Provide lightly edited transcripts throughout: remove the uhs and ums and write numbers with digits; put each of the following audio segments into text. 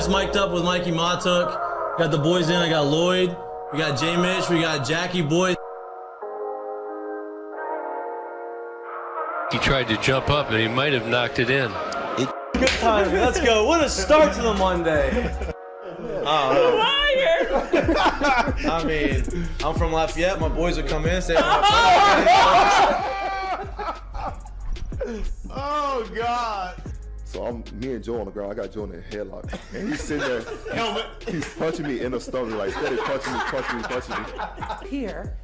just mic'd up with Mikie Mahtook. Got the boys in. I got Lloyd. We got J. Mitch. We got Jackie Boy. He tried to jump up and he might have knocked it in. Good time. Let's go. What a start to the Monday. I mean, I'm from Lafayette. My boys would come in and say, oh, God. So me and Joe on the ground. I got Joe in a headlock. And he's sitting there. Helmet. He's punching me in the stomach, like steady punching me. Here,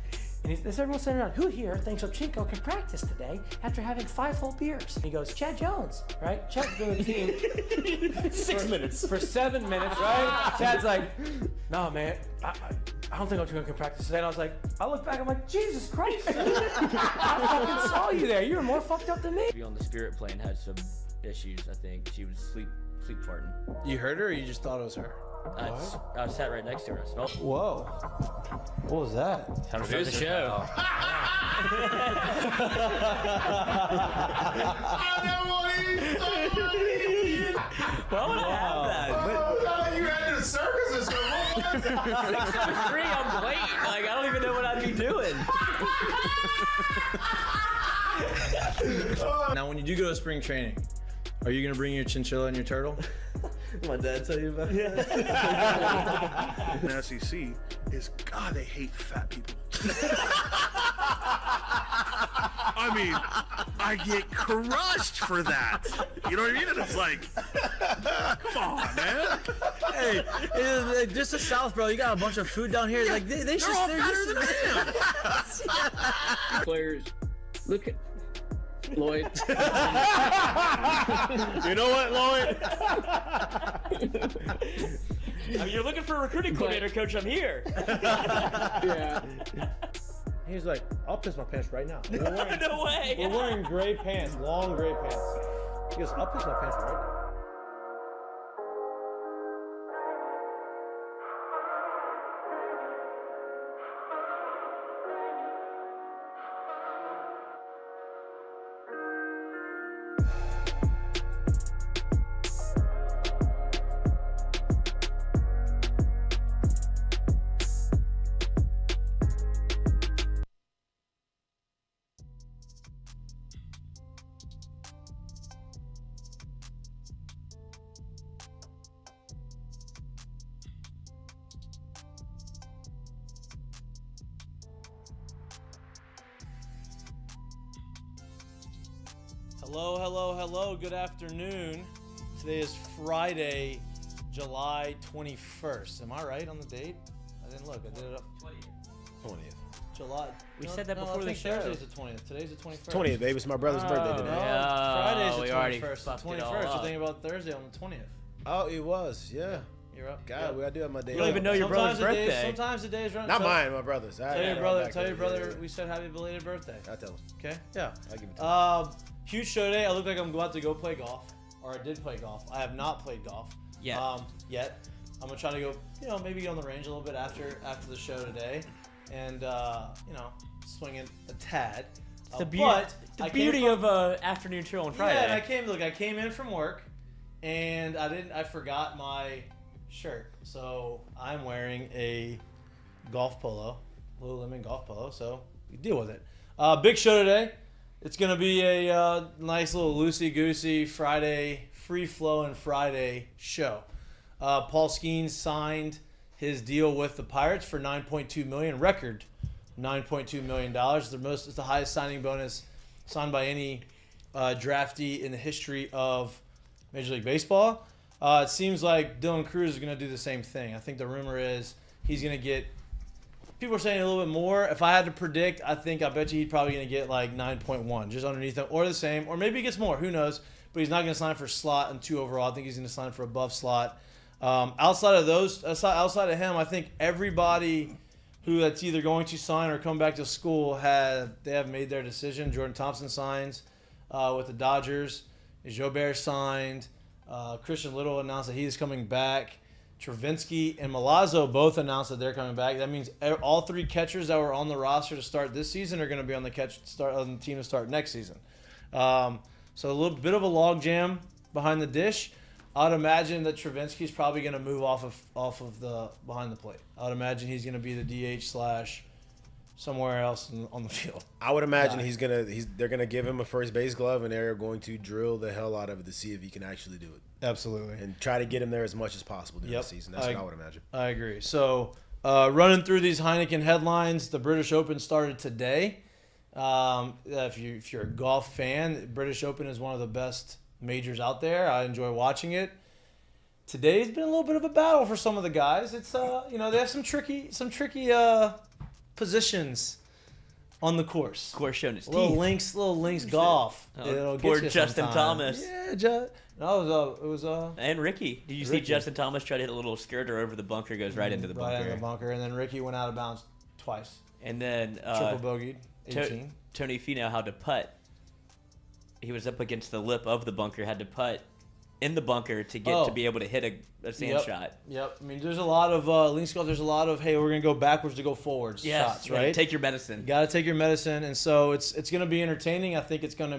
and everyone's sitting around, who here thinks Ochinko can practice today after having 5 full beers? And he goes, Chad Jones, right? Chad's been with the team 6 minutes. for 7 minutes, right? Chad's like, no, man, I don't think Ochinko can practice today. And I was like, I look back, I'm like, Jesus Christ, I fucking saw you there. You were more fucked up than me. Be on the spirit plane had some issues. I think she was sleep farting. You heard her or you just thought it was her? I sat right next to her. I smelled. Whoa. What was that? Time to start the show. Why would I have that? You had the circus or something. 6:03, I'm late. Like, I don't even know what I'd be doing. Now, when you do go to spring training, are you going to bring your chinchilla and your turtle? My dad tell you about it? The SEC is, God, they hate fat people. I mean, I get crushed for that. You know what I mean? And it's like, come on, man. Hey, just the South, bro. You got a bunch of food down here. Like they're just fatter than him. Players, look at Lloyd. You know what, Lloyd? I mean, you're looking for a recruiting coordinator, coach. I'm here. Yeah. He's like, I'll piss my pants right now. No way. We're wearing gray pants, long gray pants. He goes, I'll piss my pants right now. Hello, good afternoon. Today is Friday, July 21st. Am I right on the date? I didn't look, I did it up. 20th. July. We said that before the show. Thursday's the 20th. Today's the 21st. 20th, babe. It's my brother's birthday today. Friday's we the already 21st. fucked The it all 21st. You're up. thinking about Thursday on the 20th. Oh, it was, yeah. You're up. God, I do have my day. You don't even know your brother's birthday. Sometimes the days run. Not mine, my brother's. Tell your brother we said happy belated birthday. I tell him. Okay? Yeah. I'll give it to him. Huge show today. I look like I'm about to go play golf. Or I did play golf. I have not played golf. Yet. Yet. I'm going to try to go, maybe get on the range a little bit after the show today. And, swing it a tad. The beauty of afternoon show on Friday. Yeah, and I came in from work. And I forgot my shirt. So I'm wearing a golf polo, Lululemon golf polo. So you deal with it. Big show today. It's going to be a nice little loosey-goosey Friday, free-flowing Friday show. Paul Skeens signed his deal with the Pirates for $9.2 million, record $9.2 million. It's the highest signing bonus signed by any draftee in the history of Major League Baseball. It seems like Dylan Cruz is going to do the same thing. I think the rumor is he's going to get, people are saying a little bit more. If I had to predict, I bet you he's probably going to get like 9.1, just underneath him, or the same, or maybe he gets more. Who knows? But he's not going to sign for slot and 2 overall. I think he's going to sign for above slot. Outside of him, I think everybody that's either going to sign or come back to school have made their decision. Jordan Thompson signs with the Dodgers. Jobert signed. Christian Little announced that he's coming back. Travinsky and Milazzo both announced that they're coming back. That means all 3 catchers that were on the roster to start this season are going to be on the team to start next season. So a little bit of a log jam behind the dish. I'd imagine that Travinsky's probably going to move off of the behind the plate. I'd imagine he's going to be the DH / somewhere else on the field. I would imagine they're gonna give him a first base glove, and they're going to drill the hell out of it to see if he can actually do it. Absolutely. And try to get him there as much as possible during the season. That's what I would imagine. I agree. So running through these Heineken headlines, the British Open started today. If you're a golf fan, the British Open is one of the best majors out there. I enjoy watching it. Today's been a little bit of a battle for some of the guys. It's they have some tricky positions on the course. Course showing its teeth. Little links golf. Poor Justin Thomas. Yeah, it was And Ricky. Did you see Justin Thomas try to hit a little skirter over the bunker, goes right into the bunker. Right into the bunker, and then Ricky went out of bounds twice. And then Triple bogeyed, 18. Tony Finau had to putt. He was up against the lip of the bunker, had to putt in the bunker to get to be able to hit a sand shot. Yep. I mean, there's a lot of links golf. There's a lot of hey, we're gonna go backwards to go forwards shots, right? Take your medicine. You gotta take your medicine, and so it's gonna be entertaining. I think it's gonna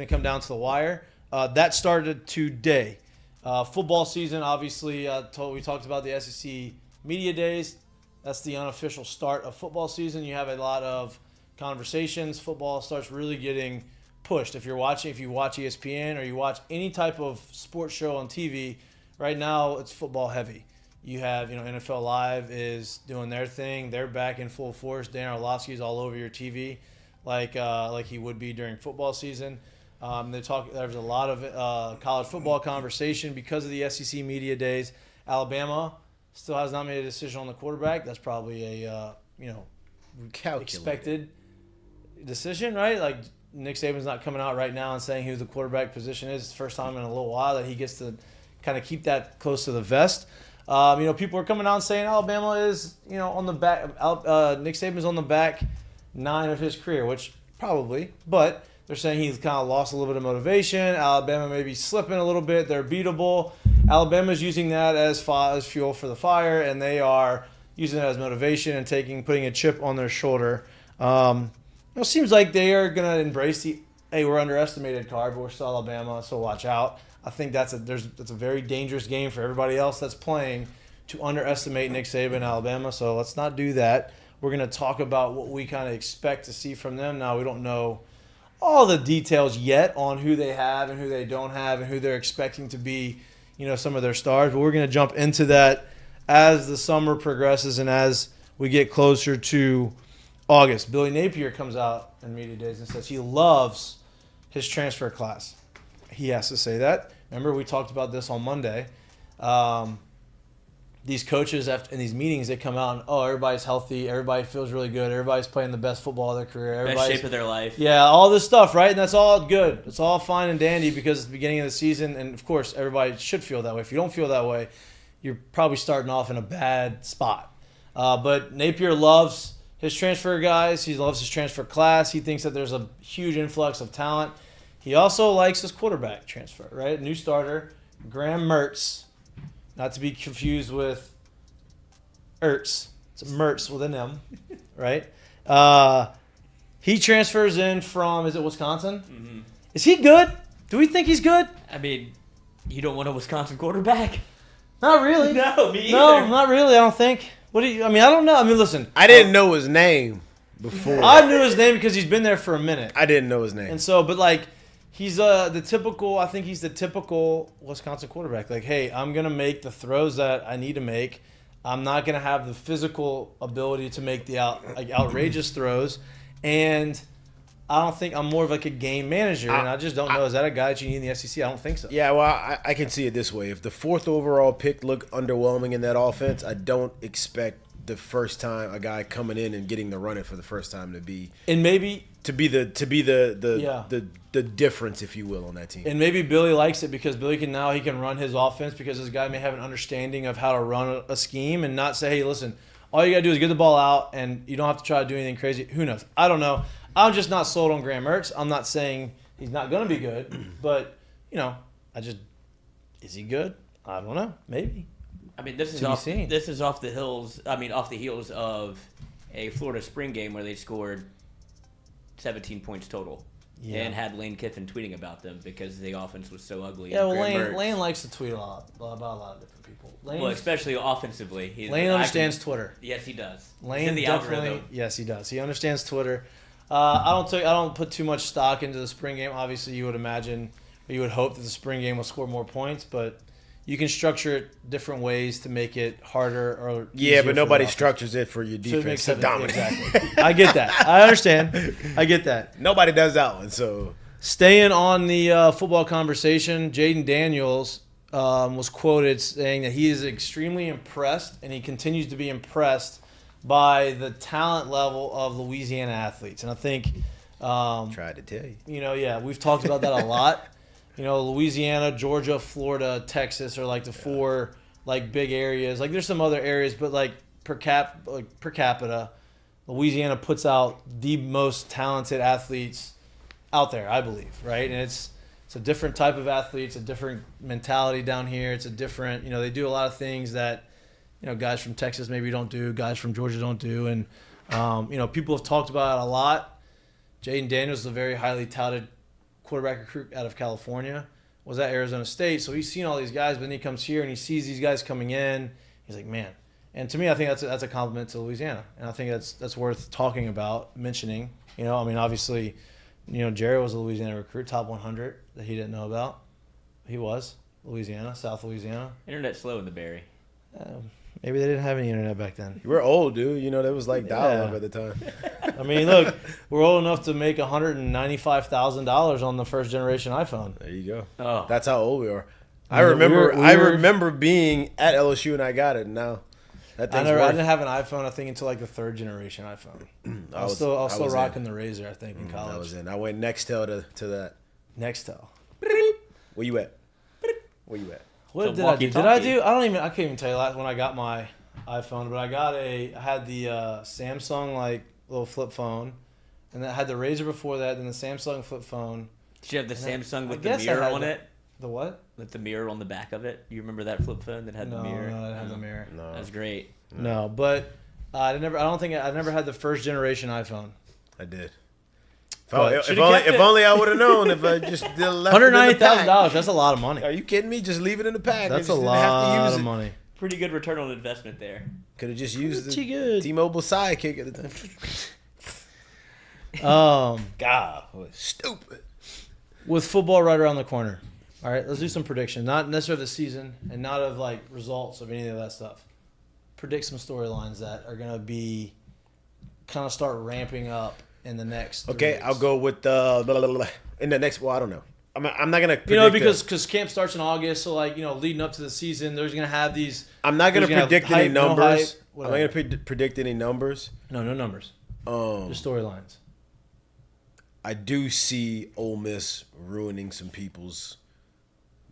come down to the wire. That started today. Football season, obviously. We talked about the SEC media days. That's the unofficial start of football season. You have a lot of conversations. Football starts really getting pushed. If you watch ESPN or you watch any type of sports show on TV, right now it's football heavy. You have, NFL Live is doing their thing. They're back in full force. Dan Orlovsky's all over your TV like he would be during football season. There's a lot of college football conversation because of the SEC media days. Alabama still has not made a decision on the quarterback. That's probably a expected decision, right? Like Nick Saban's not coming out right now and saying who the quarterback position is. It's the first time in a little while that he gets to kind of keep that close to the vest. People are coming out and saying Alabama is, on the back. Nick Saban's on the back 9 of his career, which probably, but they're saying he's kind of lost a little bit of motivation. Alabama may be slipping a little bit. They're beatable. Alabama's using that as fuel for the fire, and they are using that as motivation and putting a chip on their shoulder. It seems like they are going to embrace the, hey, we're underestimated card, but we're still Alabama, so watch out. I think that's a very dangerous game for everybody else that's playing to underestimate Nick Saban and Alabama, so let's not do that. We're going to talk about what we kind of expect to see from them. Now, we don't know all the details yet on who they have and who they don't have and who they're expecting to be, some of their stars, but we're going to jump into that as the summer progresses and as we get closer to August. Billy Napier comes out in media days and says he loves his transfer class. He has to say that. Remember, we talked about this on Monday. These coaches in these meetings, they come out and, everybody's healthy, everybody feels really good, everybody's playing the best football of their career. Best shape of their life. Yeah, all this stuff, right? And that's all good. It's all fine and dandy because it's the beginning of the season, and of course, everybody should feel that way. If you don't feel that way, you're probably starting off in a bad spot. But Napier loves his transfer guys. He loves his transfer class. He thinks that there's a huge influx of talent. He also likes his quarterback transfer, right? New starter, Graham Mertz. Not to be confused with Ertz. It's Mertz with an M, right? He transfers in from, is it Wisconsin? Mm-hmm. Is he good? Do we think he's good? I mean, you don't want a Wisconsin quarterback? Not really. No, me either. No, not really, I don't think. I don't know. listen. I didn't know his name before. I knew his name because he's been there for a minute. I didn't know his name. And so, he's the typical Wisconsin quarterback. Like, hey, I'm going to make the throws that I need to make. I'm not going to have the physical ability to make the outrageous throws. And I don't think I'm more of a game manager. And I just don't know. Is that a guy that you need in the SEC? I don't think so. Yeah, well, I can see it this way. If the 4th overall pick looked underwhelming in that offense, I don't expect the first time a guy coming in and getting the run it for the first time to be the difference, if you will, on that team. And maybe Billy likes it because Billy can run his offense because this guy may have an understanding of how to run a scheme and not say, hey, listen, all you got to do is get the ball out and you don't have to try to do anything crazy. Who knows? I don't know. I'm just not sold on Graham Mertz. I'm not saying he's not going to be good, but, is he good? I don't know. Maybe. I mean, this is off the heels of a Florida spring game where they scored 17 points total. and had Lane Kiffin tweeting about them because the offense was so ugly. Yeah, well, Graham Mertz- Lane likes to tweet a lot about a lot of different people. well, especially offensively. Lane understands Twitter. Yes, he does. He's Lane in the definitely. algorithm. Yes, he does. He understands Twitter. I don't put too much stock into the spring game. Obviously, you would imagine, or you would hope that the spring game will score more points, but you can structure it different ways to make it harder or Yeah, but nobody structures structures it for your So it defense makes to dominate. Exactly. I get that. I understand. I get that. Nobody does that one. So Staying on the football conversation, Jaden Daniels was quoted saying that he is extremely impressed, and he continues to be impressed by the talent level of Louisiana athletes. And I think, tried to tell you. we've talked about that a lot. Louisiana, Georgia, Florida, Texas are like the four like big areas. Like there's some other areas, but like per capita, Louisiana puts out the most talented athletes out there, I believe, right? And it's a different type of athlete, it's a different mentality down here. It's a different, they do a lot of things that, guys from Texas maybe don't do, guys from Georgia don't do, and people have talked about it a lot. Jaden Daniels is a very highly touted quarterback recruit out of California, was at Arizona State, so he's seen all these guys, but then he comes here and he sees these guys coming in. He's like, man. And to me, I think that's a compliment to Louisiana, and I think that's worth talking about, mentioning. Obviously, Jerry was a Louisiana recruit, top 100 that he didn't know about. He was Louisiana, South Louisiana. Internet slow in the Berry. Maybe they didn't have any internet back then. We're old, dude. That was like dial-up at the time. Look, we're old enough to make $195,000 on the first generation iPhone. There you go. Oh. That's how old we are. I remember being at LSU and I got it. And now that I thing's didn't have an iPhone, I think, until like the third generation iPhone. I was still was rocking the Razor, I think, in college. I was in. I went Nextel to that. Nextel. Where you at? Where you at? What So did I do? Did I walkie-talkie. do? I can't even tell you when I got my iPhone, but I had the Samsung like little flip phone, and I had the Razor before that, then the Samsung flip phone. Did you have the And Samsung I with the guess I mirror had on it? The what? With the mirror on the back of it? You remember that flip phone that had No, the mirror? no, I didn't have the mirror. No. That was great. No, but I never had the first generation iPhone. I did. But If only I would have known. If I just left it in the $190,000. pack. That's a lot of money. Are you kidding me? Just leave it in the pack. That's You a just didn't have to lot use of it. money. Pretty good return on investment there. Could have just used Pretty the good. T-Mobile Sidekick at the time. God, stupid. With football right around the corner. All right, let's do some predictions. Not necessarily of the season and not of like results of any of that stuff. Predict some storylines that are gonna be kind of start ramping up in the next. 3 Okay, weeks. I'll go with in the next. Well, I don't know. I'm not gonna. Because camp starts in August, so like leading up to the season, there's gonna have these. I'm not gonna there's have predict hype, any no numbers. hype, I'm not whatever. gonna predict any numbers. No numbers. Just storylines. I do see Ole Miss ruining some people's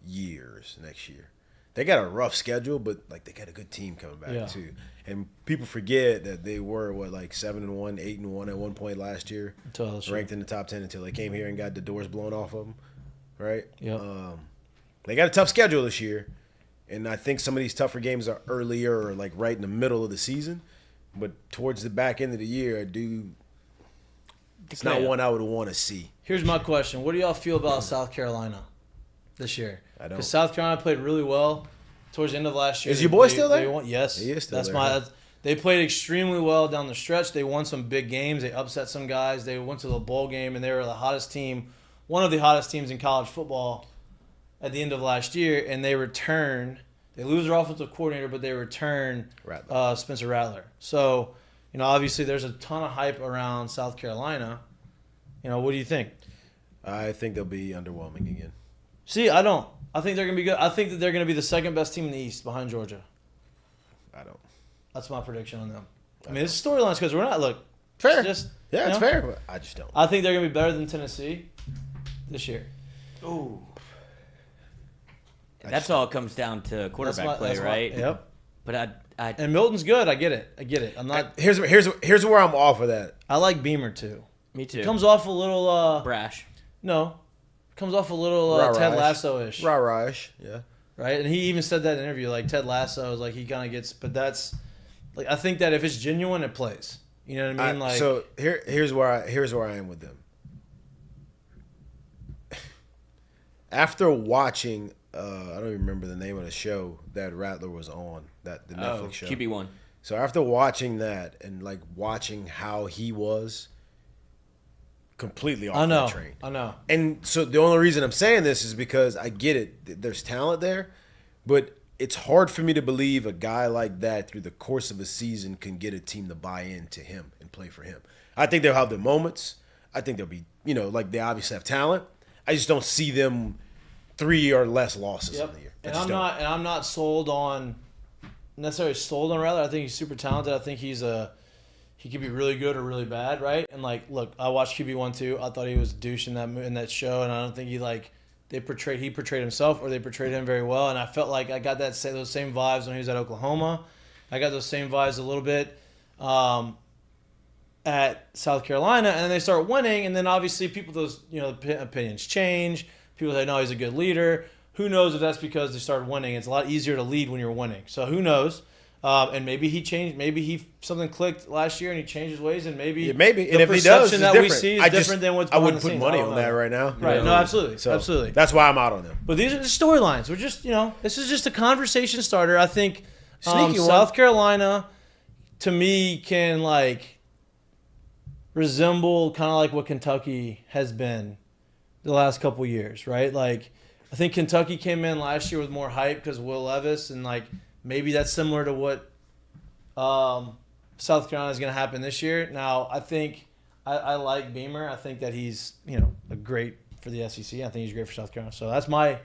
years next year. They got a rough schedule, but like they got a good team coming back too. And people forget that they were 7-1, 8-1 at one point last year, ranked in the top 10 until they came here and got the doors blown off of them. Right? Yeah. They got a tough schedule this year, and I think some of these tougher games are earlier or like right in the middle of the season. But towards the back end of the year, it's not one I would want to see. Here's my question: what do y'all feel about South Carolina this year? I don't. Because South Carolina played really well towards the end of last year. Is your boy still there? Yes, He is still that's there. They played extremely well down the stretch. They won some big games. They upset some guys. They went to the bowl game, and they were the hottest team, one of the hottest teams in college football at the end of last year. And they return. They lose their offensive coordinator, but they return Spencer Rattler. So, obviously there's a ton of hype around South Carolina. What do you think? I think they'll be underwhelming again. See, I don't. I think they're going to be good. I think that they're going to be the second best team in the East behind Georgia. I don't. That's my prediction on them. I mean, it's storylines because we're not, Fair. it's just, It's fair, but I just don't. I think they're going to be better than Tennessee this year. Ooh. That's all it comes down to quarterback play, right? Yep. But And Milton's good. I get it. I'm not. Here's where I'm off of that. I like Beamer too. me too. Comes off a little. Brash. No, comes off a little Ted Lasso-ish. Rah-rah-ish. Yeah. Right, and he even said that in an interview. Like Ted Lasso is like he kind of gets, but that's like I think that if it's genuine, it plays. You know what I mean? So here's where I am with them. after watching, I don't even remember the name of the show that Rattler was on, the Netflix show. QB1. So after watching that and like watching how he was completely off that train. I know. And so the only reason I'm saying this is because I get it. There's talent there, but it's hard for me to believe a guy like that through the course of a season can get a team to buy into him and play for him. I think they'll have their moments. I think they'll be, like they obviously have talent. I just don't see them 3 or less losses in the year. I'm not sold on necessarily sold on Rattler. I think he's super talented. I think he could be really good or really bad, right? And like, look, I watched QB1 too. I thought he was a douche in that show, and I don't think he portrayed himself or they portrayed him very well. And I felt like I got those same vibes when he was at Oklahoma. I got those same vibes a little bit at South Carolina, and then they start winning, and then obviously opinions change. People say, no, he's a good leader. Who knows if that's because they started winning? It's a lot easier to lead when you're winning. So who knows? And maybe he changed. Maybe something clicked last year and he changed his ways. And maybe and if he does, it's that different. we see is different than what's I behind wouldn't the put scenes. money on that right now. Right? No, absolutely, So absolutely. That's why I'm out on them. But these are the storylines. We're just, this is just a conversation starter. I think Sneaky one. South Carolina, to me, can resemble kind of like what Kentucky has been the last couple years, right? Like, I think Kentucky came in last year with more hype because Will Levis, and maybe that's similar to what South Carolina is going to happen this year. Now, I think I like Beamer. I think that he's a great for the SEC. I think he's great for South Carolina. So that's my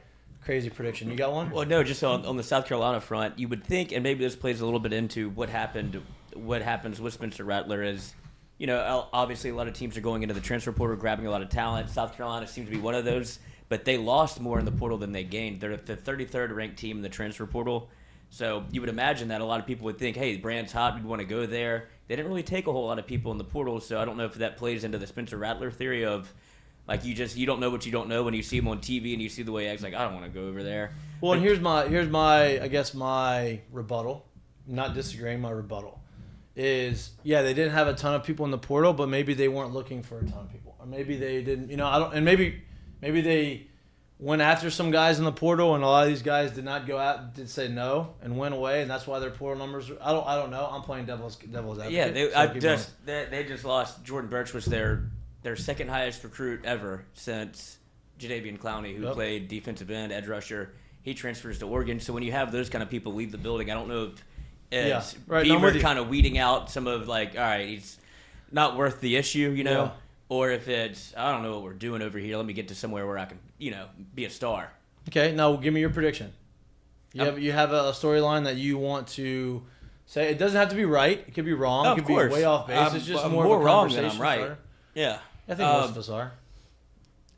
crazy prediction. You got one? Well, no, just on the South Carolina front, you would think, and maybe this plays a little bit into what happens with Spencer Rattler is, obviously a lot of teams are going into the transfer portal, grabbing a lot of talent. South Carolina seems to be one of those, but they lost more in the portal than they gained. They're the 33rd ranked team in the transfer portal. So you would imagine that a lot of people would think, hey, the brand's hot, we'd want to go there. They didn't really take a whole lot of people in the portal, so I don't know if that plays into the Spencer Rattler theory of, you don't know what you don't know when you see him on TV and you see the way he acts, I don't want to go over there. Well, and here's my I guess my rebuttal. I'm not disagreeing, my rebuttal is, they didn't have a ton of people in the portal, but maybe they weren't looking for a ton of people. Or maybe they didn't, and maybe they went after some guys in the portal, and a lot of these guys did not go out, did say no, and went away, and that's why their portal numbers. I don't know. I'm playing devil's advocate. Yeah, they just lost. Jordan Birch was their second highest recruit ever since Jadeveon Clowney, who played defensive end, edge rusher. He transfers to Oregon. So when you have those kind of people leave the building, I don't know if it's Beamer kind of weeding out some of all right, he's not worth the issue, Yeah. Or if it's, I don't know what we're doing over here. Let me get to somewhere where I can, be a star. Okay, now give me your prediction. You have a storyline that you want to say. It doesn't have to be right. It could be wrong. Oh, it could of course. be way off base. It's just I'm more more of a wrong than conversation I'm right. starter. Yeah. I think most of us are.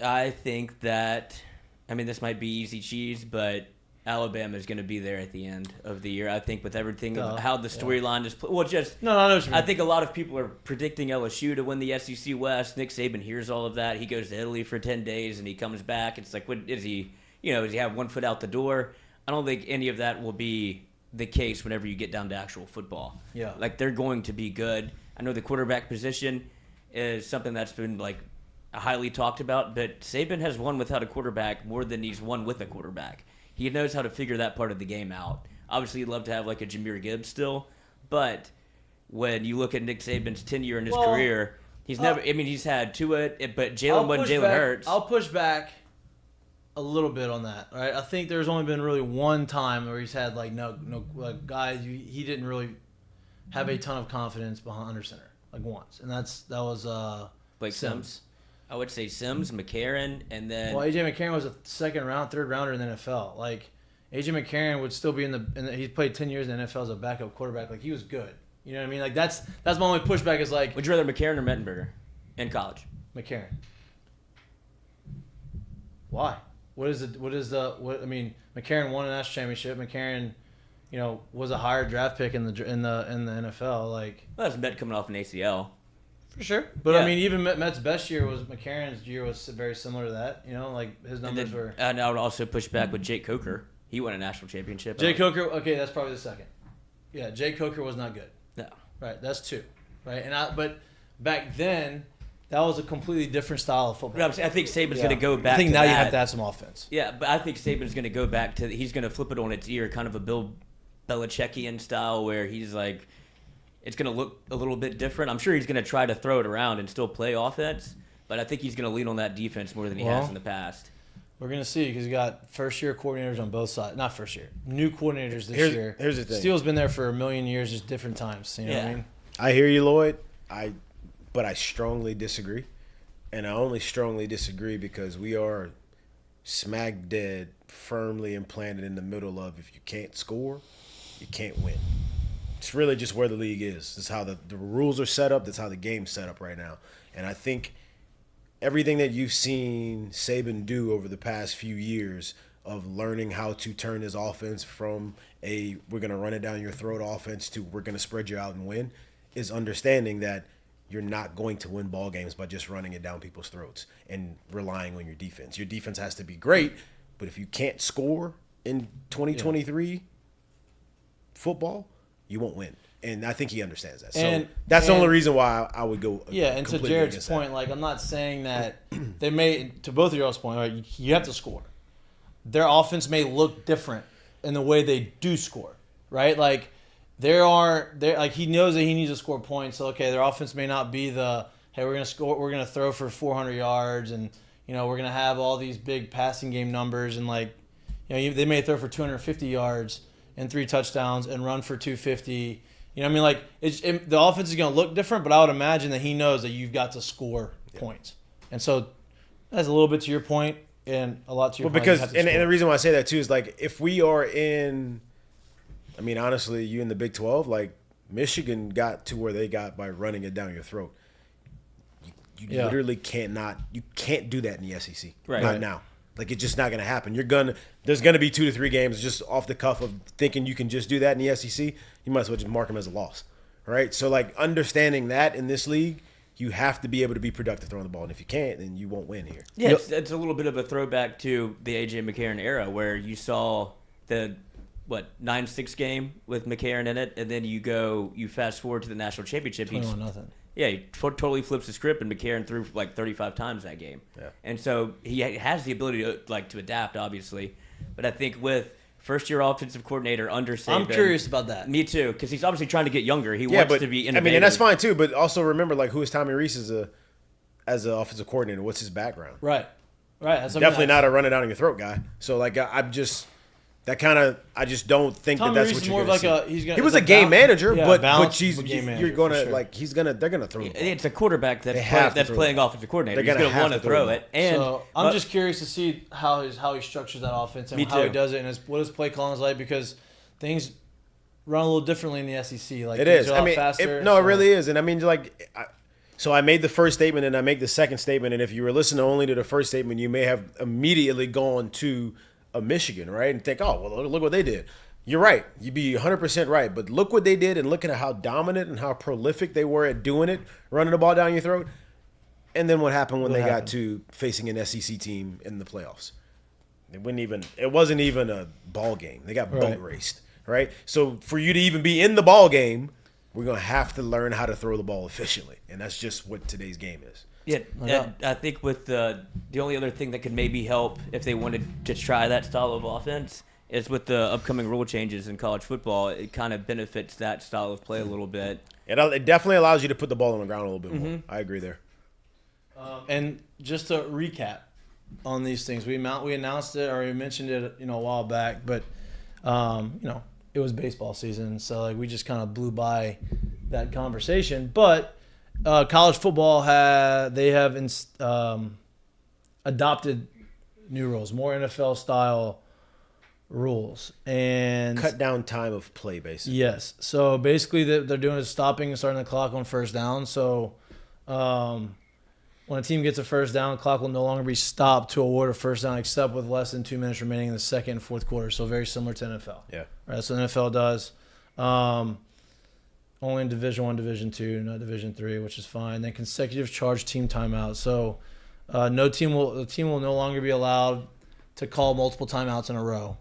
I think that, this might be easy cheese, but Alabama is going to be there at the end of the year. I think with everything, how the storyline is played. Well, just I know what you mean. I think a lot of people are predicting LSU to win the SEC West. Nick Saban hears all of that. He goes to Italy for 10 days and he comes back. It's like, what is he? Does he have one foot out the door? I don't think any of that will be the case whenever you get down to actual football. Yeah, they're going to be good. I know the quarterback position is something that's been highly talked about, but Saban has won without a quarterback more than he's won with a quarterback. He knows how to figure that part of the game out. Obviously, he'd love to have a Jahmyr Gibbs still, but when you look at Nick Saban's tenure in his career, he's never. He's had Tua, but Jalen wasn't Jalen Hurts. I'll push back a little bit on that. Right, I think there's only been really one time where he's had no guys. He didn't really have a ton of confidence behind under center once, and that was Blake Sims. I would say Sims, McCarron, and then. Well, AJ McCarron was a third rounder in the NFL. AJ McCarron would still be in the. He's played 10 years in the NFL as a backup quarterback. He was good. You know what I mean? That's my only pushback is Would you rather McCarron or Mettenberger in college? McCarron. Why? McCarron won a national championship. McCarron, was a higher draft pick in the NFL. Well, that's Met coming off an ACL. For sure. But, even Met's best year was McCarron's year was very similar to that. His numbers were. And I would also push back with Jake Coker. He won a national championship. Jake Coker, okay, that's probably the second. Yeah, Jake Coker was not good. No. Right, that's two. Right, but back then, that was a completely different style of football. But I'm saying, I think Saban's going to go back. I think to now that. you have to add some offense. Yeah, but I think Saban's going to go back to. He's going to flip it on its ear, kind of a Bill Belichickian style, where he's like, it's going to look a little bit different. I'm sure he's going to try to throw it around and still play offense, but I think he's going to lean on that defense more than he has in the past. We're going to see because you got first-year coordinators on both sides. Not first year. New coordinators this year. Here's the thing. Steele's been there for a million years, just different times. You know what I mean? I hear you, Lloyd. But I strongly disagree. And I only strongly disagree because we are smack dead firmly implanted in the middle of if you can't score, you can't win. It's really just where the league is. That's how the rules are set up. That's how the game's set up right now. And I think everything that you've seen Saban do over the past few years of learning how to turn his offense from a we're going to run it down your throat offense to we're going to spread you out and win is understanding that you're not going to win ball games by just running it down people's throats and relying on your defense. Your defense has to be great, but if you can't score in 2023 football, you won't win. And I think he understands that. So that's the only reason why I would go. Yeah, and to Jared's point, like I'm not saying that they may, to both of y'all's point, right, you have to score. Their offense may look different in the way they do score, right? Like like he knows that he needs to score points. So okay, their offense may not be the hey, we're gonna throw for 400 yards, and we're gonna have all these big passing game numbers, and like they may throw for 250 yards and 3 touchdowns and run for 250. You know what I mean? Like the offense is gonna look different, but I would imagine that he knows that you've got to score points, and so that's a little bit to your point and a lot to your point. Because and the reason why I say that too is like if we are in. I mean, honestly, you in the Big 12, like Michigan got to where they got by running it down your throat. You literally can't do that in the SEC. Right. Not now. Like it's just not going to happen. There's going to be 2 to 3 games just off the cuff of thinking you can just do that in the SEC. You might as well just mark them as a loss. Right? So like understanding that in this league, you have to be able to be productive throwing the ball. And if you can't, then you won't win here. Yeah, it's a little bit of a throwback to the A.J. McCarron era where you saw the 9-6 game with McCarron in it, and then you fast forward to the national championship. 21-0. Yeah, he totally flips the script, and McCarron threw like 35 times that game. Yeah. And so he has the ability to adapt, obviously. But I think with first-year offensive coordinator under Saban, I'm curious about that. Me too, because he's obviously trying to get younger. He wants to be innovative. I mean, and that's fine too. But also remember, like, who is Tommy Reese as an offensive coordinator? What's his background? Right. That's definitely not a run it down your throat guy. So like, I just don't think Tommy that's Reese what is you're more going of to like see. He was a game manager, but game manager, you're going to sure. like they're going to throw the ball. It's a quarterback that's playing offensive coordinator. He's going to want to throw it. And so I'm just curious to see how he structures that offense and how he does it, and what his play calling is like, because things run a little differently in the SEC. Like it is. I mean, faster, it really is. And I mean, like, so I made the first statement and I make the second statement, and if you were listening only to the first statement, you may have immediately gone to a Michigan, right, and think, oh, well, look what they did. You're right. You'd be 100% right. But look what they did, and look at how dominant and how prolific they were at doing it, running the ball down your throat. And then what happened when they got to facing an SEC team in the playoffs? It wasn't even a ball game. They got boat raced, right? So for you to even be in the ball game, we're going to have to learn how to throw the ball efficiently. And that's just what today's game is. Yeah, I think with the only other thing that could maybe help if they wanted to try that style of offense is with the upcoming rule changes in college football. It kind of benefits that style of play a little bit. It definitely allows you to put the ball on the ground a little bit more. I agree there. And just to recap on these things, we announced it or we mentioned it, a while back, but it was baseball season, so like we just kind of blew by that conversation. But college football have adopted new rules, more NFL style rules, and cut down time of play, basically. Yes. So basically, they're doing is stopping and starting the clock on first down. So when a team gets a first down, the clock will no longer be stopped to award a first down, except with less than 2 minutes remaining in the second and fourth quarter. So very similar to NFL. Yeah. Right. That's what the NFL does. Only in Division I, Division II, not Division III, which is fine. Then consecutive charge team timeouts. So the team will no longer be allowed to call multiple timeouts in a row,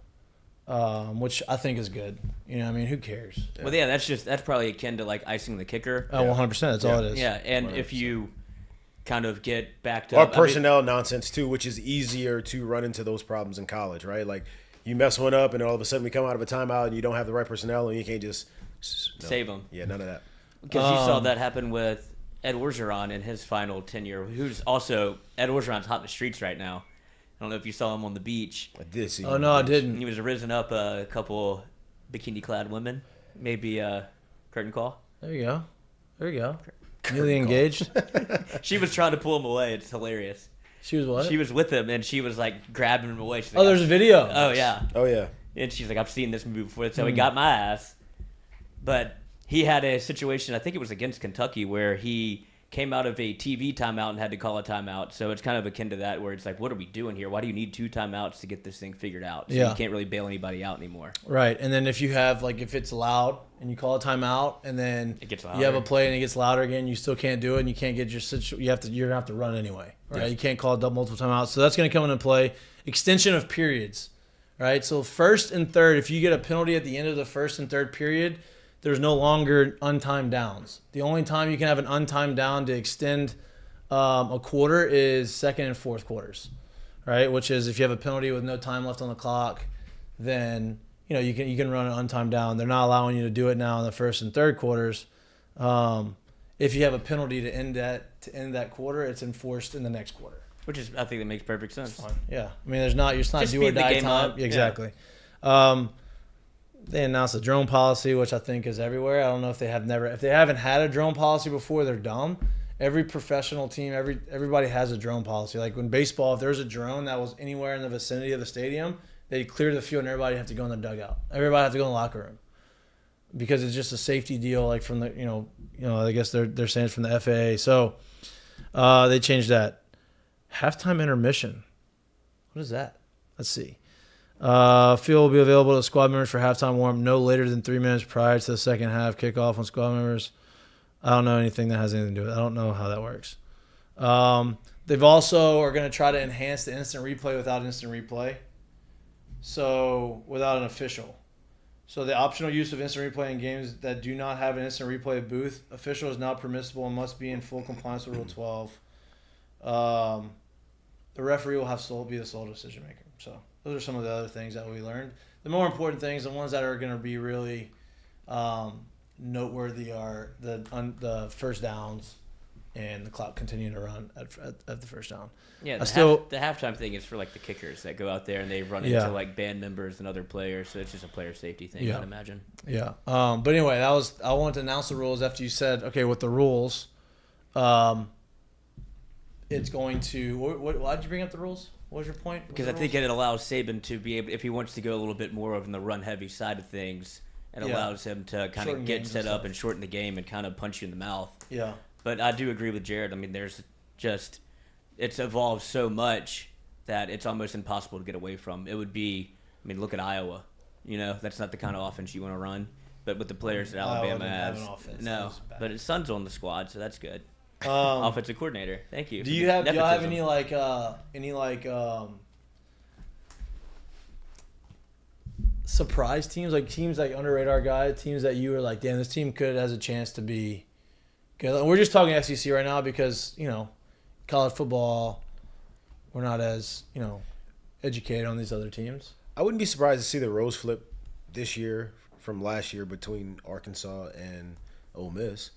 which I think is good. I mean, who cares? Yeah. Well, yeah, that's probably akin to like icing the kicker. Oh, 100%. That's all it is. Yeah, and 100%. If you kind of get backed Or up. personnel nonsense too, which is easier to run into those problems in college, right? Like you mess one up, and all of a sudden we come out of a timeout, and you don't have the right personnel, and you can't just save them. Yeah, none of that. Because you saw that happen with Ed Orgeron in his final tenure, who's also Ed Orgeron's hot in the streets right now. I don't know if you saw him on the beach. I did see. Oh no, I didn't. He was risen up a couple bikini-clad women, maybe curtain call. There you go. There you go. Newly engaged. She was trying to pull him away. It's hilarious. She was what? She was with him, and she was like grabbing him away. She's Oh, like, there's a video. Oh yeah. Oh yeah. And she's like, I've seen this movie before, so he got my ass. But he had a situation, I think it was against Kentucky, where he came out of a TV timeout and had to call a timeout. So it's kind of akin to that, where it's like, what are we doing here? Why do you need 2 timeouts to get this thing figured out? So Yeah. you can't really bail anybody out anymore. Right, and then if you have if it's loud and you call a timeout, and then It gets you have louder. a play and it gets louder again, you still can't do it, and you can't get you're gonna have to run anyway, right? Yes. You can't call multiple timeouts, so that's gonna come into play. Extension of periods, right? So first and third, if you get a penalty at the end of the first and third period, there's no longer untimed downs. The only time you can have an untimed down to extend a quarter is second and fourth quarters, right? Which is if you have a penalty with no time left on the clock, then you can run an untimed down. They're not allowing you to do it now in the first and third quarters. If you have a penalty to end that quarter, it's enforced in the next quarter. Which is, I think that makes perfect sense. Yeah, I mean, it's not Just do or speed the die game time. up. Exactly. They announced a drone policy, which I think is everywhere. I don't know if they haven't had a drone policy before, they're dumb. Every professional team, everybody has a drone policy. Like when baseball, if there's a drone that was anywhere in the vicinity of the stadium, they clear the field and everybody have to go in the dugout. Everybody have to go in the locker room because it's just a safety deal. Like from the I guess they're saying it's from the FAA. So they changed that. Halftime intermission. What is that? Let's see. Field will be available to squad members for halftime warm no later than 3 minutes prior to the second half kickoff on squad members. I don't know anything that has anything to do with it. I don't know how that works. They've also are going to try to enhance the instant replay without instant replay. So without an official. So the optional use of instant replay in games that do not have an instant replay booth official is not permissible and must be in full compliance with Rule 12. The referee will have be the sole decision maker. So those are some of the other things that we learned. The more important things, the ones that are going to be really noteworthy, are the first downs and the clock continuing to run at the first down. Yeah, the halftime thing is for like the kickers that go out there and they run into like band members and other players, so it's just a player safety thing, I'd imagine. Yeah. But anyway, I wanted to announce the rules after you said, okay, with the rules, it's going to. Why'd you bring up the rules? What was your point? Because I think it allows Saban to be able, if he wants to go a little bit more of the run heavy side of things, it allows him to kind of get set up and shorten the game and kind of punch you in the mouth. Yeah. But I do agree with Jared. I mean, it's evolved so much that it's almost impossible to get away from. It would be, I mean, look at Iowa. That's not the kind of offense you want to run. But with the players that Alabama has, no. But his son's on the squad, so that's good. Offensive coordinator. Thank you. Do y'all have any surprise teams, like teams like under radar guys, teams that you were like, damn, this team has a chance to be good? We're just talking SEC right now because college football, we're not as educated on these other teams. I wouldn't be surprised to see the Rose flip this year from last year between Arkansas and Ole Miss.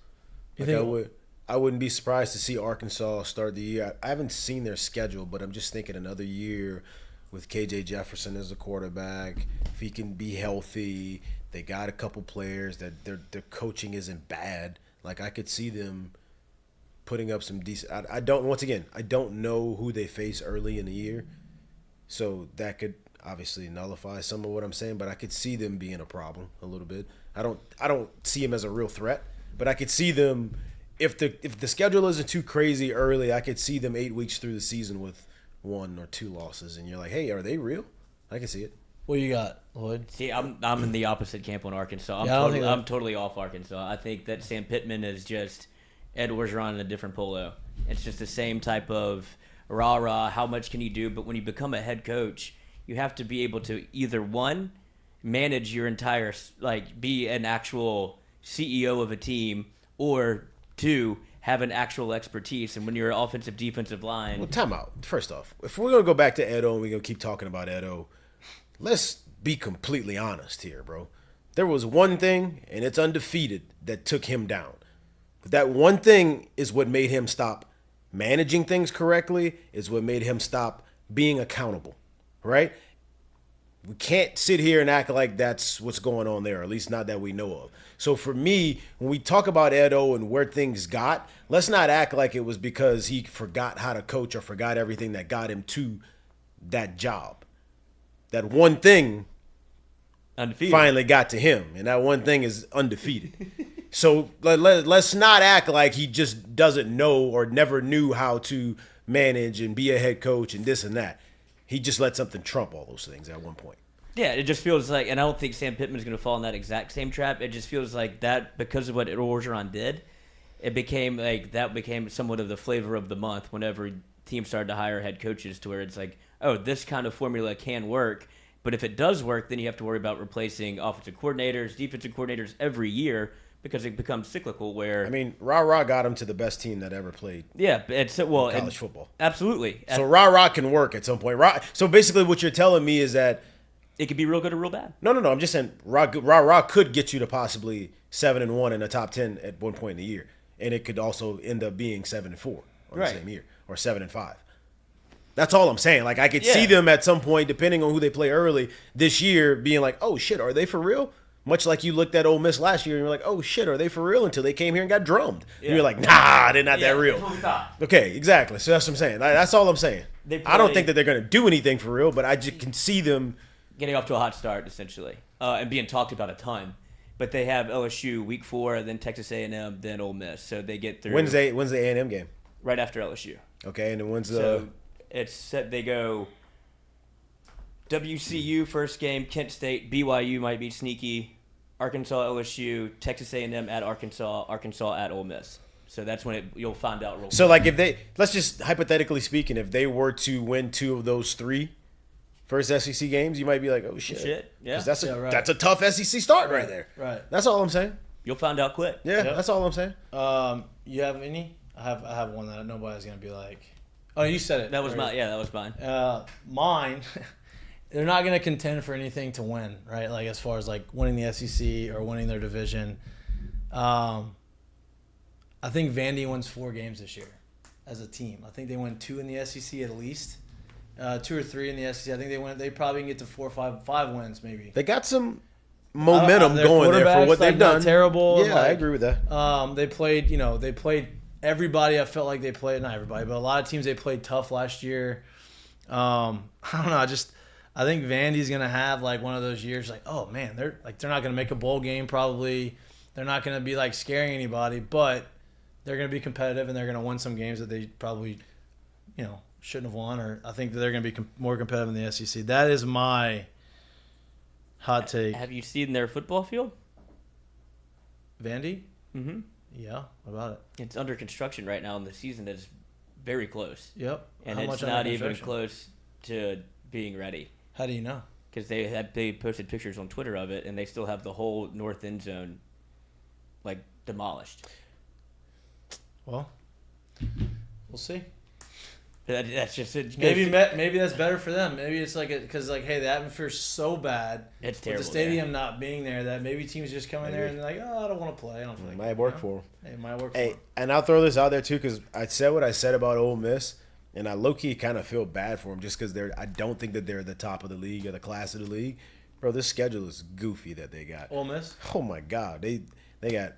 I wouldn't be surprised to see Arkansas start the year. I haven't seen their schedule, but I'm just thinking another year with KJ Jefferson as the quarterback. If he can be healthy, they got a couple players that their coaching isn't bad. Like I could see them putting up some decent. I don't know who they face early in the year, so that could obviously nullify some of what I'm saying. But I could see them being a problem a little bit. I don't see them as a real threat, but I could see them. If the schedule isn't too crazy early, I could see them 8 weeks through the season with 1 or 2 losses, and you're like, hey, are they real? I can see it. What you got, Lloyd? See, I'm in the opposite camp on Arkansas. I'm totally off Arkansas. I think that Sam Pittman is just Ed Orgeron in a different polo. It's just the same type of rah-rah, how much can you do? But when you become a head coach, you have to be able to either, one, manage your entire, be an actual CEO of a team, or 2, have an actual expertise. And when you're offensive, defensive line, Well, time out. First off, if we're gonna go back to Edo and we're gonna keep talking about Edo, let's be completely honest here, bro. There was one thing, and it's undefeated, that took him down. That one thing is what made him stop managing things correctly, is what made him stop being accountable, right? We can't sit here and act like that's what's going on there, at least not that we know of. So for me, when we talk about Edo and where things got, let's not act like it was because he forgot how to coach or forgot everything that got him to that job. That one thing undefeated. finally got to him, and that one thing is undefeated. So let's not act like he just doesn't know or never knew how to manage and be a head coach and this and that. He just let something trump all those things at one point. Yeah, it just feels like, and I don't think Sam Pittman's going to fall in that exact same trap. It just feels like that, because of what Orgeron did, it became like that became somewhat of the flavor of the month whenever teams started to hire head coaches, to where it's like, oh, this kind of formula can work. But if it does work, then you have to worry about replacing offensive coordinators, defensive coordinators every year, because it becomes cyclical. Where I mean, Ra got him to the best team that ever played yeah, it's college football. Absolutely. So Ra can work at some point. So basically, what you're telling me is that it could be real good or real bad. No. I'm just saying Ra could get you to possibly 7-1 in the top 10 at one point in the year, and it could also end up being 7-4 on the same year, or 7-5. That's all I'm saying. Like, I could see them at some point, depending on who they play early this year, being like, oh shit, are they for real? Much like you looked at Ole Miss last year and you're like, oh shit, are they for real? Until they came here and got drummed. Yeah. And you're like, nah, they're not that real. That's what we thought. Okay, exactly. So that's what I'm saying. That's all I'm saying. I don't think that they're going to do anything for real, but I just can see them getting off to a hot start, essentially, and being talked about a ton. But they have LSU week 4, then Texas A&M, then Ole Miss. So they get through. When's the A&M game? Right after LSU. Okay, and then when's the... So it's set. They go WCU first game, Kent State, BYU might be sneaky, Arkansas, LSU, Texas A&M at Arkansas, Arkansas at Ole Miss. So that's when you'll find out. So like if they, let's just hypothetically speaking, if they were to win 2 of those 3 first SEC games, you might be like, oh shit, yeah, that's a tough SEC start right there. Right. That's all I'm saying. You'll find out quick. Yeah, that's all I'm saying. You have any? I have one that nobody's gonna be like. Oh, you said it. That was mine. Yeah, that was mine. Mine. They're not going to contend for anything to win, right? Like as far as like winning the SEC or winning their division. I think Vandy wins 4 games this year as a team. I think they win 2 in the SEC at least, 2 or 3 in the SEC. I think they probably can get to 4 or 5 wins maybe. They got some momentum going there for what they've done. Not terrible. Yeah, I agree with that. They played everybody. I felt like they played, not everybody, but a lot of teams they played tough last year. I don't know. I think Vandy's gonna have like one of those years, like, oh man, they're not gonna make a bowl game probably. They're not gonna be like scaring anybody, but they're gonna be competitive and they're gonna win some games that they probably, shouldn't have won. Or I think that they're gonna be more competitive in the SEC. That is my hot take. Have you seen their football field? Vandy? Mm-hmm. Yeah. What about it? It's under construction right now, and the season is very close. Yep. And it's not even close to being ready. How do you know? Because they posted pictures on Twitter of it, and they still have the whole north end zone, like, demolished. Well, we'll see. That's just it. Maybe that's better for them. Maybe it's like because hey, the atmosphere's so bad. It's terrible. With the stadium not being there, that maybe teams just come in there and they're like, oh, I don't want to play. I don't feel like might work for them. It might work. Hey, and I'll throw this out there too, because I said what I said about Ole Miss, and I low key kind of feel bad for them just because I don't think that they're the top of the league or the class of the league. Bro, this schedule is goofy that they got. Ole Miss. Oh my God, they got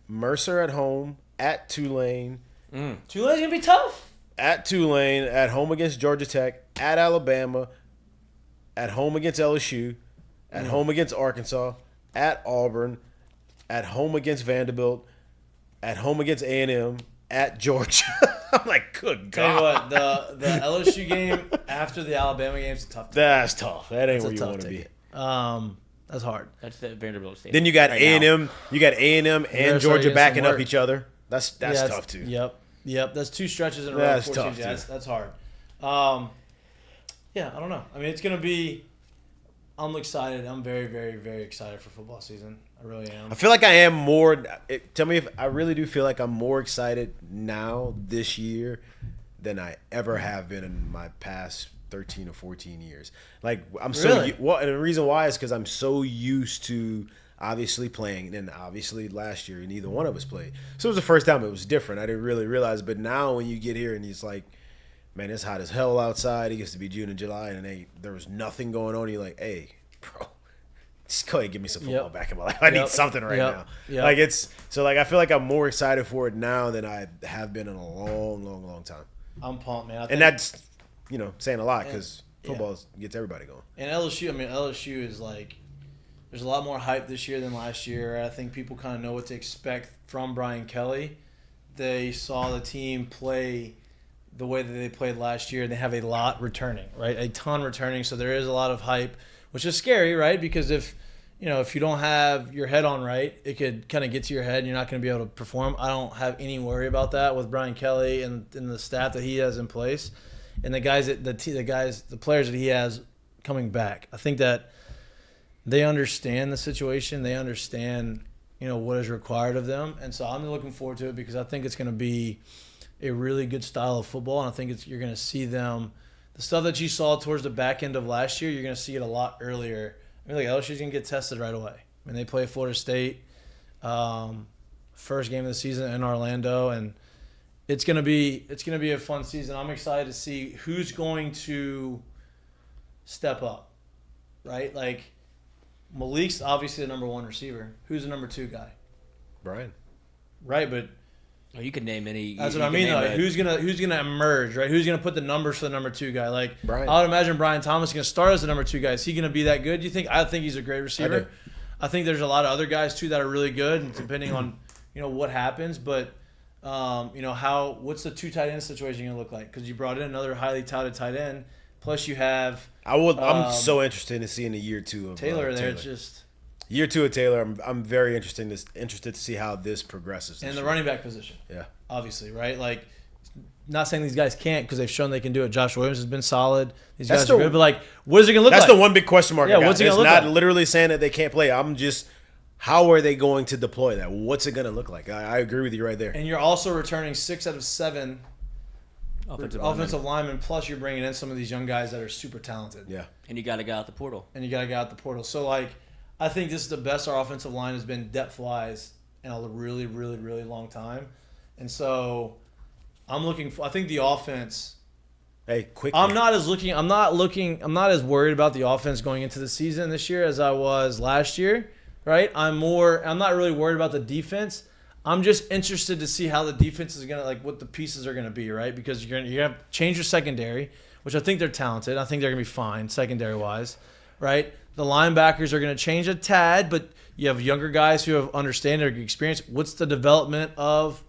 Mercer at home, at Tulane. Tulane's gonna be tough. At Tulane, at home against Georgia Tech, at Alabama, at home against LSU, at home against Arkansas, at Auburn, at home against Vanderbilt, at home against A&M, at Georgia. I'm like, good God. Tell you what, the LSU game after the Alabama game is tough. That's tough. That ain't where you want to be. That's hard. That's the Vanderbilt State. Then you got A&M. You got A&M and Georgia backing up each other. That's tough too. Yep. That's 2 stretches in a row. That's tough. That's hard. Yeah, I don't know. I mean, it's gonna be. I'm excited. I'm very, very, very excited for football season. I really am. I feel like I am more. Tell me if I really do feel like I'm more excited now this year than I ever have been in my past 13 or 14 years. Like I'm Really? well, and the reason why is because I'm so used to obviously playing, and obviously last year neither one of us played, so it was the first time it was different. I didn't really realize, but now when you get here and it's like, man, it's hot as hell outside. It gets to be June and July, and there was nothing going on. You're like, hey, bro, just go ahead and give me some football back in my life. I need something right now. Yep. Like I feel like I'm more excited for it now than I have been in a long, long, long time. I'm pumped, man. And that's, saying a lot because football gets everybody going. And LSU is like, there's a lot more hype this year than last year. I think people kind of know what to expect from Brian Kelly. They saw the team play the way that they played last year, and they have a lot returning, right? A ton returning, so there is a lot of hype, which is scary, right? Because if you don't have your head on right, it could kind of get to your head and you're not going to be able to perform. I don't have any worry about that with Brian Kelly and the staff that he has in place and the players that he has coming back. I think that they understand the situation. They understand, what is required of them. And so I'm looking forward to it because I think it's going to be a really good style of football. And I think you're going to see them, the stuff that you saw towards the back end of last year, you're going to see it a lot earlier. LSU's going to get tested right away. They play Florida State, first game of the season in Orlando, and it's going to be a fun season. I'm excited to see who's going to step up, right? Like Malik's obviously the number one receiver. Who's the number two guy? Brian. Right, but you could name any. That's what I mean. Like, who's gonna emerge, right? Who's gonna put the numbers for the number two guy? Like Brian. I would imagine Brian Thomas is gonna start as the number two guy. Is he gonna be that good? Do you think? I think he's a great receiver. I think there's a lot of other guys too that are really good, and depending on what happens. But what's the two tight end situation gonna look like? Because you brought in another highly touted tight end, plus you have. I'm so interested in seeing the year two of Taylor. There, Taylor. it's just. Year two of Taylor, I'm very interested to see how this progresses. And the running back position. Yeah. Obviously, right? Like, not saying these guys can't because they've shown they can do it. Josh Williams has been solid. These guys are good. But, like, what is it going to look like? That's the one big question mark. Yeah, what's it going to look like? It's not literally saying that they can't play. I'm just, how are they going to deploy that? What's it going to look like? I agree with you right there. And you're also returning 6 out of 7 offensive linemen, plus you're bringing in some of these young guys that are super talented. Yeah. And you got to get out the portal. So, like, I think this is the best our offensive line has been depth-wise in a really, really, really long time. And so I think the offense. Hey, quickly. I'm not as worried about the offense going into the season this year as I was last year, right? I'm not really worried about the defense. I'm just interested to see how the defense is gonna, like, what the pieces are gonna be, right? Because you're gonna change your secondary, which I think they're talented. I think they're gonna be fine secondary wise, right? The linebackers are gonna change a tad, but you have younger guys who have understanding or experience. What's the development of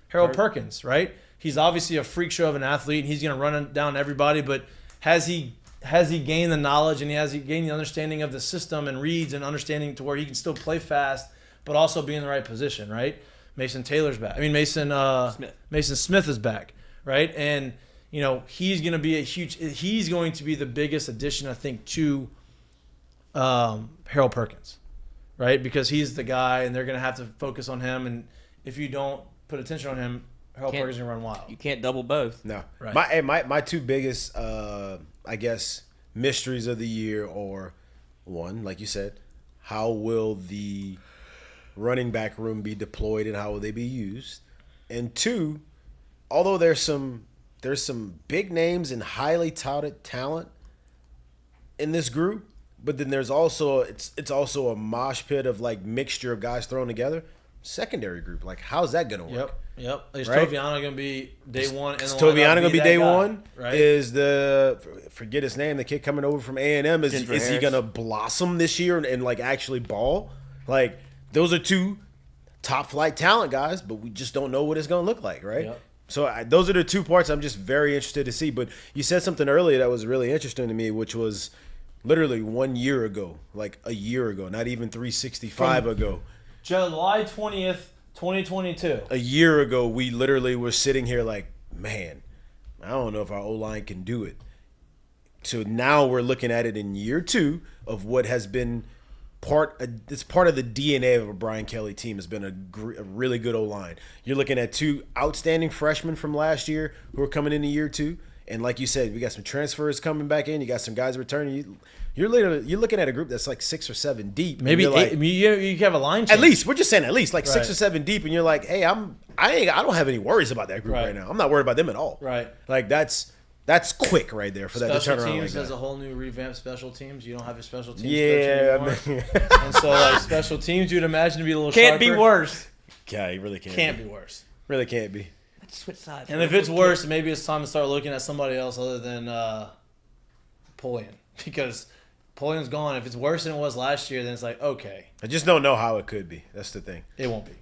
Harold Perkins, right? He's obviously a freak show of an athlete, and he's gonna run down everybody. But has he gained the knowledge and has he gained the understanding of the system and reads and understanding to where he can still play fast, but also be in the right position, right? Mason Taylor's back. Mason Smith is back, right? And he's going to be he's going to be the biggest addition, I think, to Harold Perkins, right? Because he's the guy, and they're going to have to focus on him. And if you don't put attention on him, Harold Perkins is going to run wild. You can't double both. No. Right. My two biggest, I guess, mysteries of the year are, one, like you said, how will the running back room be deployed and how will they be used? And two, although there's some big names and highly touted talent in this group, but then there's also it's also a mosh pit of, like, mixture of guys thrown together. Secondary group, like, how's that gonna work? Yep. Is right? Toviano gonna be day one? Is Toviano gonna be day one? Right? Is forget his name, the kid coming over from A&M? Is he gonna blossom this year and like actually ball? Like, those are two top flight talent guys, but we just don't know what it's gonna look like, right? Yep. So those are the two parts I'm just very interested to see. But you said something earlier that was really interesting to me, which was literally 1 year ago, like a year ago, not even 365 ago. July 20th, 2022. A year ago, we literally were sitting here like, man, I don't know if our O-line can do it. So now we're looking at it in year 2 of what has been it's part of the DNA of a Brian Kelly team has been a really good O-line. You're looking at 2 outstanding freshmen from last year who are coming into year 2. And like you said, we got some transfers coming back in. You got some guys returning. You're looking at a group that's like 6 or 7 deep. Maybe like, 8, you have a line change. At least. We're just saying at least like Right. 6 or 7 deep. And you're like, hey, I don't have any worries about that group right now. I'm not worried about them at all. Right. Like that's quick right there for that to Special turn around teams like has that. a whole new revamped special teams. You don't have a special teams coach Yeah, anymore. I mean, And so like special teams, you'd imagine to be a little Can't be sharper. worse. yeah, you really Can't be worse. Really can't be. Let's switch sides. And if it's worse, maybe it's time to start looking at somebody else other than Napoleon, because Napoleon's gone. If it's worse than it was last year, then it's like, okay, I just don't know how it could be. That's the thing. it won't be.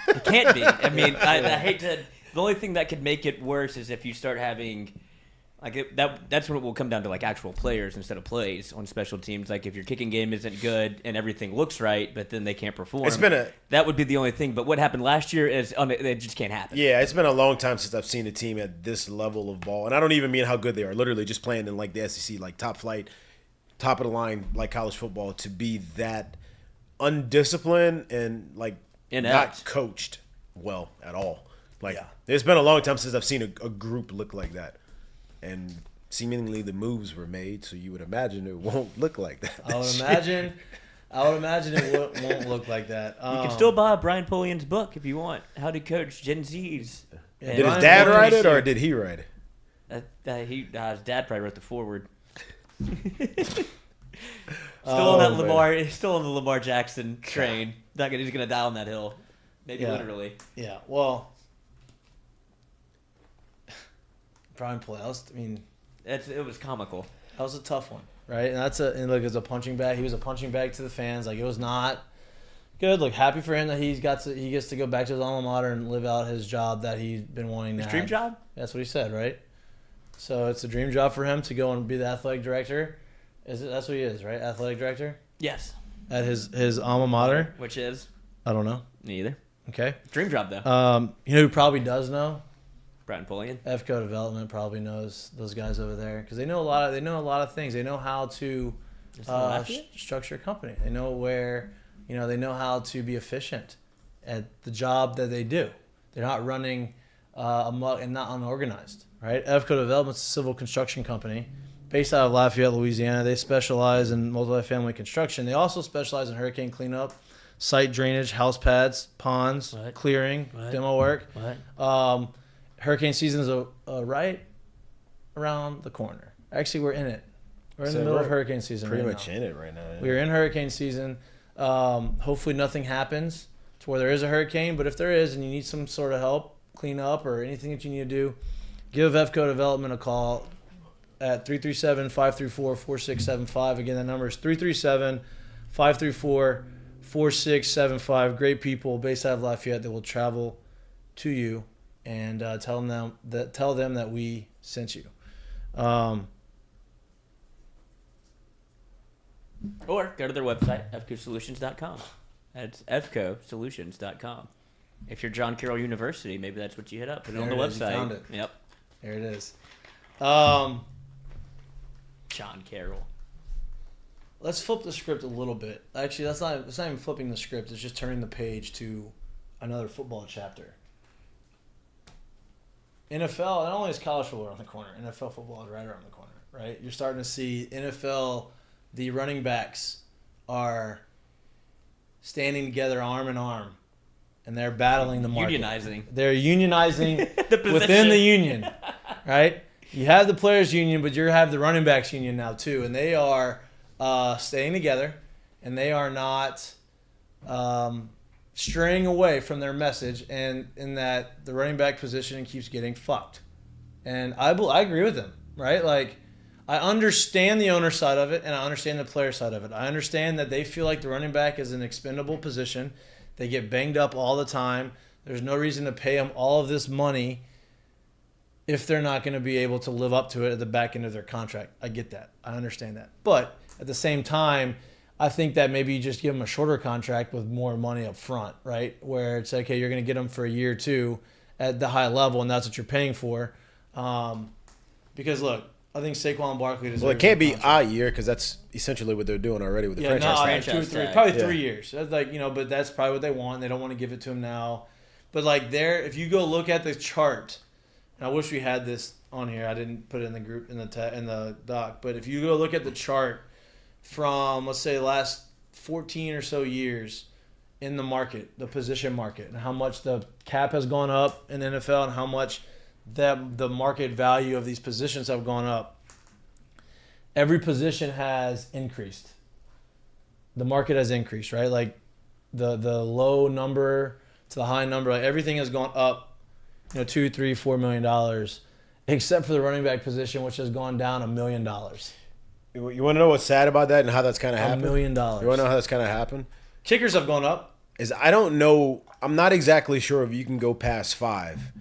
It can't be. I mean, I hate to. The only thing that could make it worse is if you start having, like that's when it will come down to like actual players instead of plays on special teams. Like if your kicking game isn't good and everything looks right, but then they can't perform. That would be the only thing. But what happened last year is it just can't happen. Yeah, it's been a long time since I've seen a team at this level of ball, and I don't even mean how good they are. Literally, just playing in like the SEC, like top flight, top of the line, like college football, to be that undisciplined and like Inept. not coached well at all. Like it's been a long time since I've seen a group look like that, and seemingly the moves were made, so you would imagine it won't look like that. I would imagine it won't look like that. You can still buy Brian Napoleon's book if you want. How to Coach Gen Zs. Yeah, Did his Brian dad Napoleon write it, or should- did he write it? His dad probably wrote the foreword. Still on that Lamar. He's still on the Lamar Jackson train. He's gonna die on that hill. Maybe Yeah. literally. Yeah, well, Brian Napoleon. I mean, It was comical. that was a tough one, right? And look, as a punching bag, he was a punching bag to the fans. Like it was not good. Look, happy for him that he gets to go back to his alma mater and live out his job that he's been wanting to His dream have. job? That's what he said, right? So it's a dream job for him to go and be the athletic director. That's what he is, right? Athletic director Yes. at his alma mater. Which is? I don't know. Neither. Okay. Dream job, though. You know who probably does know? Brian Napoleon. FCO Development probably knows those guys over there because they know a lot of things. They know how to structure a company. They know where, they know how to be efficient at the job that they do. They're not running amok and not unorganized, right? FCO Development's a civil construction company based out of Lafayette, Louisiana. They specialize in multifamily construction. They also specialize in hurricane cleanup, site drainage, house pads, ponds, clearing, demo work. Hurricane season is right around the corner. Actually, we're in it. We're in the middle of hurricane season Pretty right much now. in it right now. Yeah. We're in hurricane season. Hopefully nothing happens to where there is a hurricane, but if there is and you need some sort of help, clean up, or anything that you need to do, give FCO Development a call at 337-534-4675. Again, that number is 337-534-4675. Great people based out of Lafayette that will travel to you and tell them that we sent you. Or go to their website, fcosolutions.com. That's fcosolutions.com. If you're John Carroll University, maybe that's what you hit up. Put it on the There it is. You website. found it. Yep. There it is. John Carroll. Let's flip the script a little bit. Actually, it's not even flipping the script. It's just turning the page to another football chapter. NFL, not only is college football around the corner, NFL football is right around the corner, right? You're starting to see NFL, the running backs are standing together arm in arm, and they're battling the market. Unionizing. They're unionizing The position. within the union, right? You have the players' union, but you have the running backs' union now too, and they are staying together, and they are not straying away from their message, and in that the running back position keeps getting fucked. And I agree with them, right? Like, I understand the owner side of it, and I understand the player side of it. I understand that they feel like the running back is an expendable position. They get banged up all the time. There's no reason to pay them all of this money if they're not going to be able to live up to it at the back end of their contract. I get that. I understand that. But at the same time, I think that maybe you just give them a shorter contract with more money up front, right? Where it's okay, you're going to get them for a year or two at the high level, and that's what you're paying for. Because look, I think Saquon Barkley deserves. Well, it can't a be contract. a year because that's essentially what they're doing already with the Yeah, franchise. no, tag. 2 or 3, tag. probably Yeah. 3 years. That's like but that's probably what they want. They don't want to give it to him now. But like if you go look at the chart, and I wish we had this on here. I didn't put it in the group in the doc. But if you go look at the chart from let's say the last 14 or so years in the market, the position market, and how much the cap has gone up in the NFL, and how much the market value of these positions have gone up. Every position has increased. The market has increased, right? Like the low number to the high number, like everything has gone up, $2, $3, $4 million, except for the running back position, which has gone down $1 million. You want to know what's sad about that and how that's kind of $1 happened? million. You want to know how that's kind of happened? Kickers have gone up. Is I don't know. I'm not exactly sure if you can go past 5,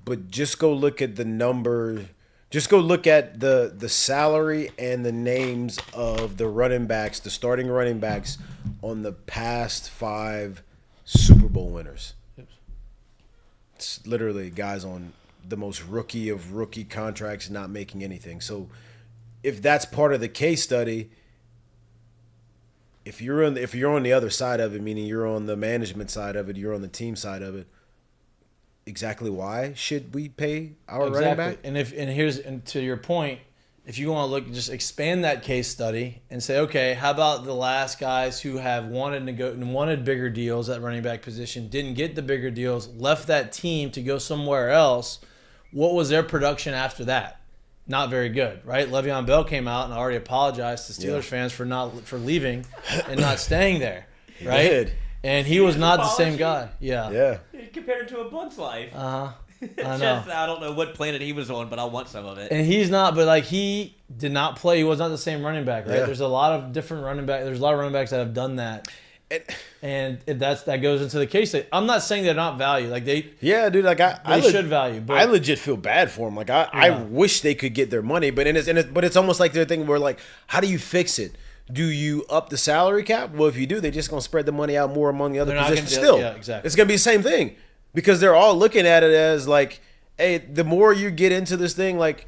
but just go look at the number. Just go look at the salary and the names of the running backs, the starting running backs on the past 5 Super Bowl winners. It's literally guys on the most rookie of rookie contracts not making anything. So if that's part of the case study, if you're on the other side of it, meaning you're on the management side of it, you're on the team side of it, exactly why should we pay our running back? And to your point, if you want to look, just expand that case study and say, okay, how about the last guys who have wanted bigger deals at running back position, didn't get the bigger deals, left that team to go somewhere else? What was their production after that? Not very good, right? Le'Veon Bell came out and already apologized to Steelers fans for leaving and not staying there, right? He did. And he was not the same guy. Yeah. Yeah. Compared it to a Bug's life. I know. Just, I don't know what planet he was on, but I want some of it. And he's not, but like he did not play. He was not the same running back, right? Yeah. There's a lot of different running backs. There's a lot of running backs that have done that. And that goes into the case. I'm not saying they're not valued. Like Yeah, dude. Like I should value. But I legit feel bad for them. Like I wish they could get their money, but it's almost like their thing where like, how do you fix it? Do you up the salary cap? Well, if you do, they're just gonna spread the money out more among the other They're not positions. gonna do- Still, yeah, exactly. It's gonna be the same thing because they're all looking at it as like, hey, the more you get into this thing, like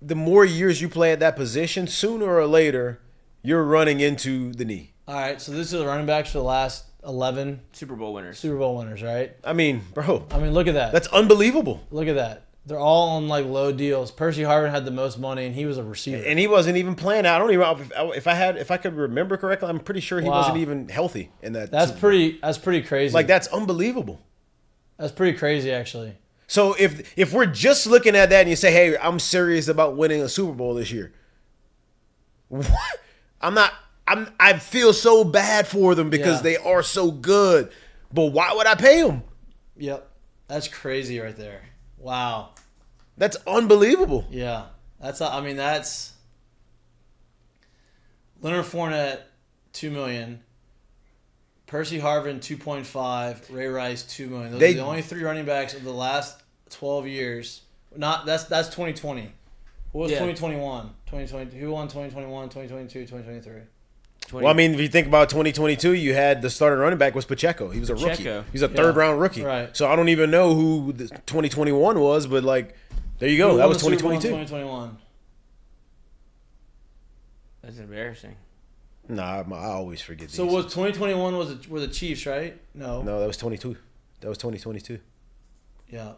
the more years you play at that position, sooner or later, you're running into the knee. all right, so this is the running backs for the last 11 Super Bowl winners. Super Bowl winners, right? I mean, bro, I mean, look at that. that's unbelievable. Look at that. They're all on like low deals. Percy Harvin had the most money, and he was a receiver. And he wasn't even playing. I don't even if I could remember correctly. I'm pretty sure he Wow. wasn't even healthy in that. That's Super Bowl. pretty crazy. Like that's unbelievable. That's pretty crazy, actually. So if we're just looking at that and you say, hey, I'm serious about winning a Super Bowl this year, what? I feel so bad for them because Yeah. they are so good. But why would I pay them? Yep, that's crazy right there. Wow. That's unbelievable. Yeah, that's Leonard Fournette, $2 million. Percy Harvin, 2.5. Ray Rice, $2 million. Those are the only 3 running backs of the last 12 years. That's 2020. What was 2021? 2020. Who won 2021, 2022, 2023? Well, I mean, if you think about 2022, you had the starting running back was Pacheco. He was a rookie. Pacheco. He's a third-round rookie. Right. So I don't even know who the 2021 was, but, like, there you go. Who That won was the Super Bowl in 2022. 2021. That's embarrassing. Nah, I always forget these. So was 2021 were the Chiefs, right? No. No, that was 22. That was 2022. Yeah.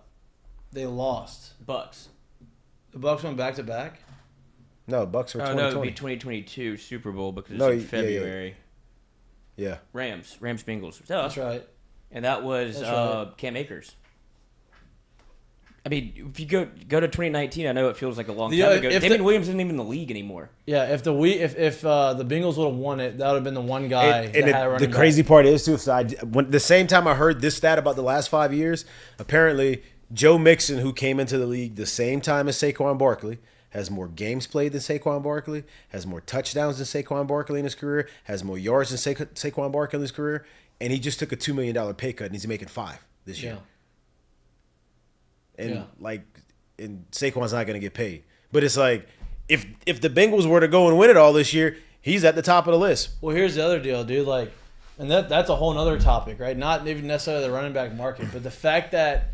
They lost. Bucks. The Bucks went back to back. No, Bucks were Oh, no, it 2020. would be 2022 Super Bowl because No, it's in yeah, yeah. February. Yeah. Rams, Bengals. That's right. And that was That's right. Cam Akers. I mean, if you go to 2019, I know it feels like a long time ago. if Damon Williams isn't even in the league anymore. Yeah, if the Bengals would have won it, that would have been the one guy that had a running the back. crazy part is too. The same time I heard this stat about the last 5 years, apparently Joe Mixon, who came into the league the same time as Saquon Barkley, has more games played than Saquon Barkley, has more touchdowns than Saquon Barkley in his career, has more yards than Saquon Barkley in his career, and he just took a $2 million pay cut and he's making $5 this year. And and Saquon's not going to get paid. But it's like, if the Bengals were to go and win it all this year, he's at the top of the list. Well, here's the other deal, dude. Like, and that's a whole nother topic, right? Not even necessarily the running back market, but the fact that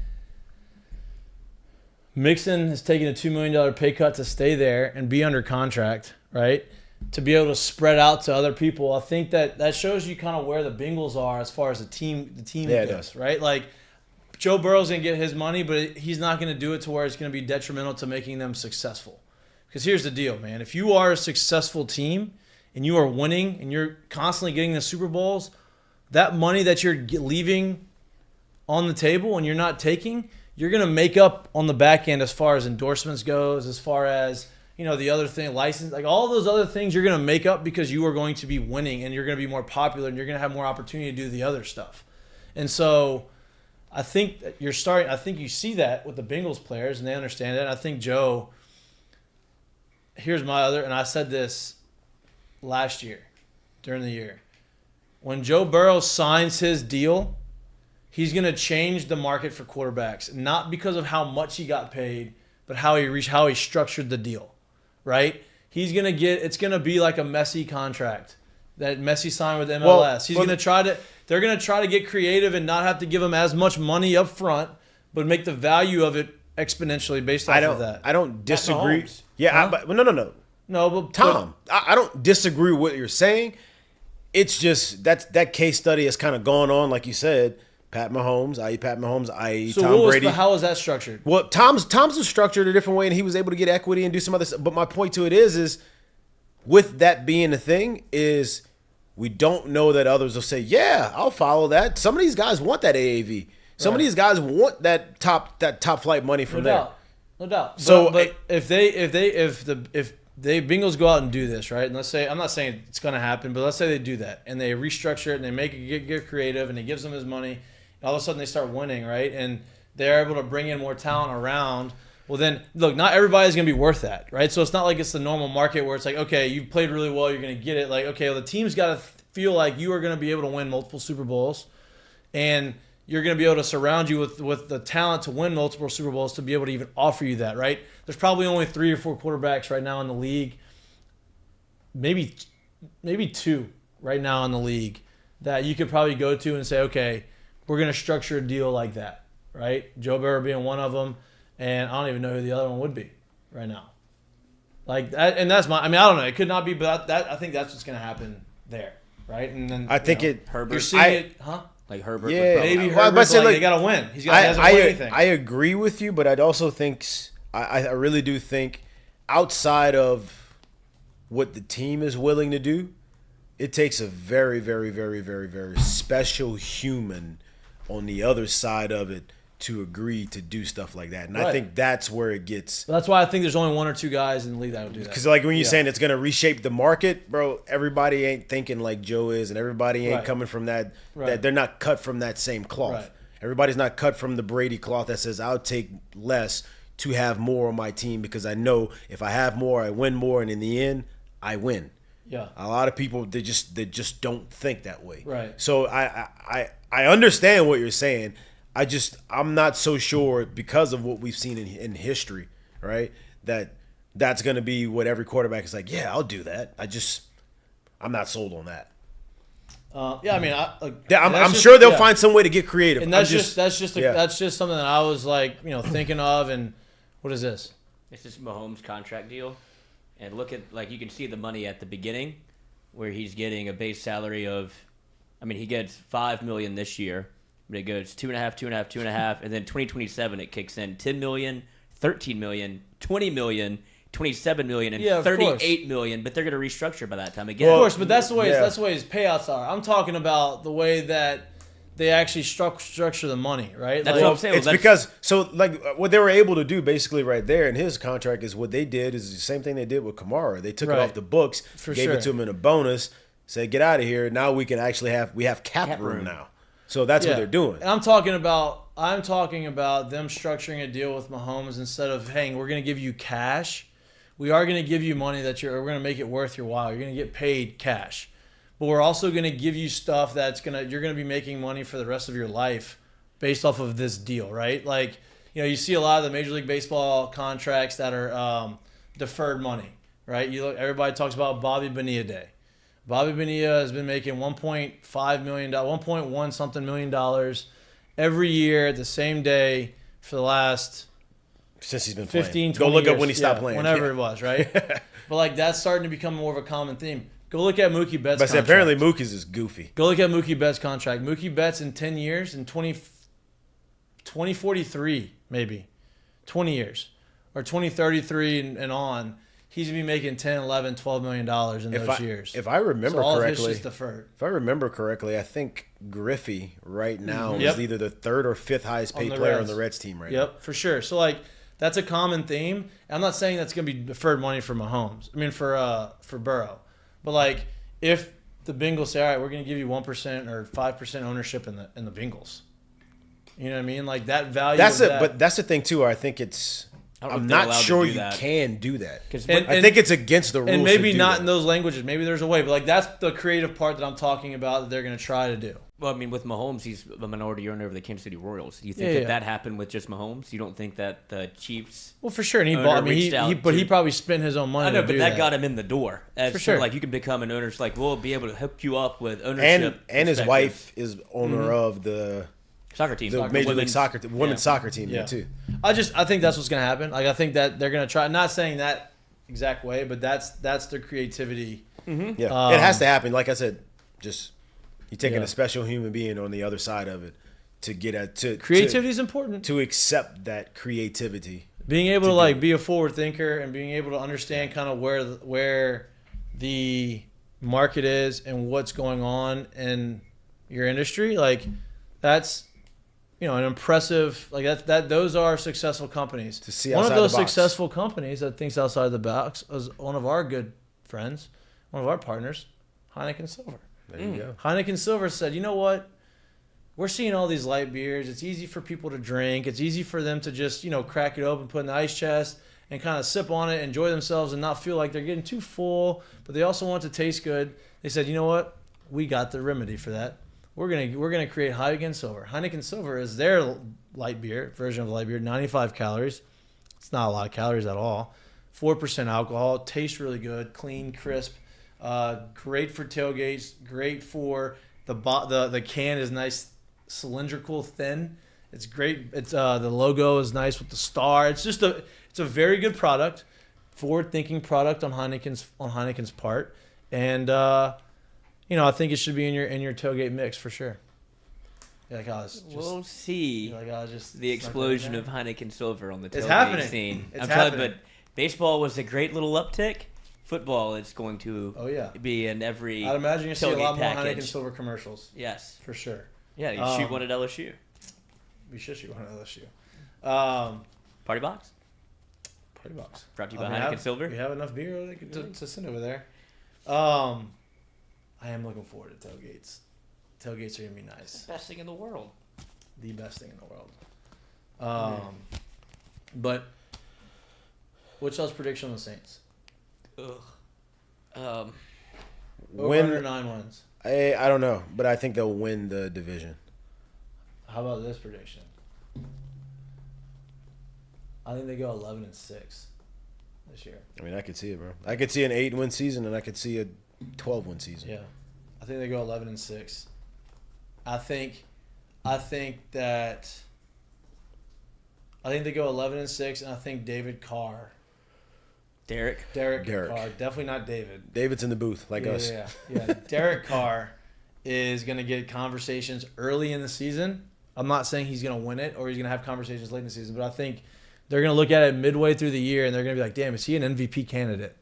Mixon has taken a $2 million pay cut to stay there and be under contract, right? To be able to spread out to other people. I think that shows you kind of where the Bengals are as far as the team goes, right? Like, Joe Burrow's going to get his money, but he's not going to do it to where it's going to be detrimental to making them successful. Because here's the deal, man. If you are a successful team and you are winning and you're constantly getting the Super Bowls, that money that you're leaving on the table and you're not taking, you're going to make up on the back end as far as endorsements goes, as far as, the other thing, license, like all those other things you're going to make up because you are going to be winning and you're going to be more popular and you're going to have more opportunity to do the other stuff. And so I think that I think you see that with the Bengals players and they understand it. And I think Joe, here's my other, and I said this last year during the year. When Joe Burrow signs his deal, he's going to change the market for quarterbacks, not because of how much he got paid, but how he structured the deal, right? It's going to be like a Messi contract that Messi signed with MLS. They're going to try to get creative and not have to give him as much money up front, but make the value of it exponentially based off of that. I don't disagree. Huh? No. No, but Tom, I don't disagree with what you're saying. It's just that case study has kind of gone on, like you said. Pat Mahomes, i.e. So Tom Brady. How was that structured? Well, Tom's was structured a different way, and he was able to get equity and do some other stuff. But my point to it is with that being the thing, is we don't know that others will say, yeah, I'll follow that. Some of these guys want that AAV. Some of these guys want that top flight money from there. No doubt. So, but if the Bengals go out and do this, right? And let's say, I'm not saying it's going to happen, but let's say they do that and they restructure it and they make it get creative and it gives them his money. And all of a sudden they start winning, right? And they're able to bring in more talent around. Well, then, look, not everybody's going to be worth that, right? So it's not like it's the normal market where it's like, okay, you played really well, you're going to get it. Like, okay, well, the team's got to feel like you are going to be able to win multiple Super Bowls and you're going to be able to surround you with the talent to win multiple Super Bowls to be able to even offer you that, right? There's probably only 3 or 4 quarterbacks right now in the league, maybe 2 right now in the league that you could probably go to and say, okay, we're going to structure a deal like that, right? Joe Burrow being one of them, and I don't even know who the other one would be right now. Like that, and that's I don't know. It could not be, but I think that's what's going to happen there, right? And then I think Herbert. You're seeing it, huh? Like Herbert. Yeah, maybe well, Herbert's like, they got to win. He hasn't won anything. I agree with you, but I'd also think I really do think outside of what the team is willing to do, it takes a very, very, very, very, very special human on the other side of it to agree to do stuff like that. And I think that's where it gets. That's why I think there's only 1 or 2 guys in the league that would do that. Because like when you're saying it's going to reshape the market, bro, everybody ain't thinking like Joe is, and everybody ain't coming from that. That they're not cut from that same cloth. Right. Everybody's not cut from the Brady cloth that says I'll take less to have more on my team because I know if I have more, I win more, and in the end, I win. Yeah. A lot of people they just don't think that way. Right. So I understand what you're saying. I'm not so sure because of what we've seen in history, right? That's going to be what every quarterback is like, yeah, I'll do that. I'm not sold on that. I'm sure they'll find some way to get creative. And that's just something that I was like, thinking of. And what is this? It's this Mahomes contract deal. And look at, like, you can see the money at the beginning where he's getting a base salary of, he gets $5 million this year. But it goes 2.5, 2.5, 2.5, and then 2027 it kicks in $10 million, $13 million, $20 million, $27 million, and $38 million. But they're going to restructure by that time again. Of course, but that's the way his payouts are. I'm talking about the way that they actually structure the money, right? That's what I'm saying. It's because what they were able to do basically right there in his contract is what they did is the same thing they did with Kamara. They took it off the books, gave it to him in a bonus, said get out of here. Now we can actually have cap room now. So that's what they're doing. And I'm talking about them structuring a deal with Mahomes instead of, hey, we're going to give you cash. We are going to give you money we're going to make it worth your while. You're going to get paid cash. But we're also going to give you stuff you're going to be making money for the rest of your life based off of this deal, right? Like, you see a lot of the Major League Baseball contracts that are deferred money, right? Everybody talks about Bobby Bonilla Day. Bobby Bonilla has been making $1.5 million, $1.1 something million every year at the same day for the last Since he's been 15, playing. Go 20 look years. up when he stopped playing. Whenever it was, right? But like that's starting to become more of a common theme. Go look at Mookie Betts' But contract. apparently Mookie's is goofy. Go look at Mookie Betts' contract. Mookie Betts in 10 years, in 2043 maybe, 20 years, or 2033 and on, he's going to be making 10, 11, 12 $million in those years. If I remember so all correctly, of his shit's deferred. If I remember correctly, I think Griffey right now Yep. is either the third or fifth highest paid the player Reds. on the Reds team right now. Yep, for sure. So like that's a common theme. I'm not saying that's going to be deferred money for Mahomes. I mean for Burrow. But like if the Bengals say, all right, we're going to give you 1% or 5% ownership in the Bengals. You know what I mean? Like that value. But that's the thing too. I think it's. I'm not sure you can do that. I think it's against the rules. And maybe to do not that. in those languages. Maybe there's a way. But like that's the creative part that I'm talking about that they're going to try to do. Well, I mean, with Mahomes, he's a minority owner of the Kansas City Royals. Do you think that happened with just Mahomes? You don't think that the Chiefs? Well, for sure. And he bought. I mean, he probably spent his own money. I know, to but do that got him in the door. For sure. Like you can become an owner. It's like we'll be able to hook you up with ownership. And his wife is owner of the soccer team, the Major League Soccer women's soccer team there too. I think that's what's going to happen. Like I think that they're going to try. Not saying that exact way, but that's their creativity. Yeah, it has to happen. Like I said, just you're taking a special human being on the other side of it to get at creativity is important to accept that creativity. Being able to like be a forward thinker and being able to understand kind of where the market is and what's going on in your industry, like that's an impressive like that. Those are successful companies. To see one of outside those the box. successful companies that thinks outside the box is one of our good friends, one of our partners, Heineken Silver. There you go. Heineken Silver said, you know what? We're seeing all these light beers. It's easy for people to drink. It's easy for them to just, crack it open, put in the ice chest, and kind of sip on it, enjoy themselves, and not feel like they're getting too full. But they also want it to taste good. They said, you know what? We got the remedy for that. We're gonna create Heineken Silver. Heineken Silver is their light beer version of light beer, 95 calories. It's not a lot of calories at all. 4% alcohol. Tastes really good, clean, crisp. Great for tailgates. Great for the can is nice, cylindrical, thin. It's great. It's the logo is nice with the star. It's just it's a very good product, forward-thinking product on Heineken's part, and I think it should be in your tailgate mix for sure. We'll see. The explosion of Heineken Silver on the tailgate it's happening. Scene. It's happening. But baseball was a great little uptick. Football is going to be in every. I'd imagine you see a lot package. more Heineken Silver commercials. Yes, for sure. Yeah, you shoot one at LSU. We should shoot one at LSU. Party box. Party box. Brought to you by Heineken Silver. We have enough beer to send over there. I am looking forward to tailgates. Tailgates are gonna be nice. Best thing in the world. The best thing in the world. But what's y'all's prediction on the Saints? Ugh. Win or 9 wins? I don't know, but I think they'll win the division. How about this prediction? I think they go 11-6 this year. I mean, I could see it, bro. I could see an 8-win season, and I could see a 12-win season. Yeah, I think they go 11-6. I think they go 11-6, and I think Derek Carr. Definitely not David. David's in the booth like us. Yeah. Derek Carr is going to get conversations early in the season. I'm not saying he's going to win it or he's going to have conversations late in the season, but I think they're going to look at it midway through the year and they're going to be like, damn, is he an MVP candidate?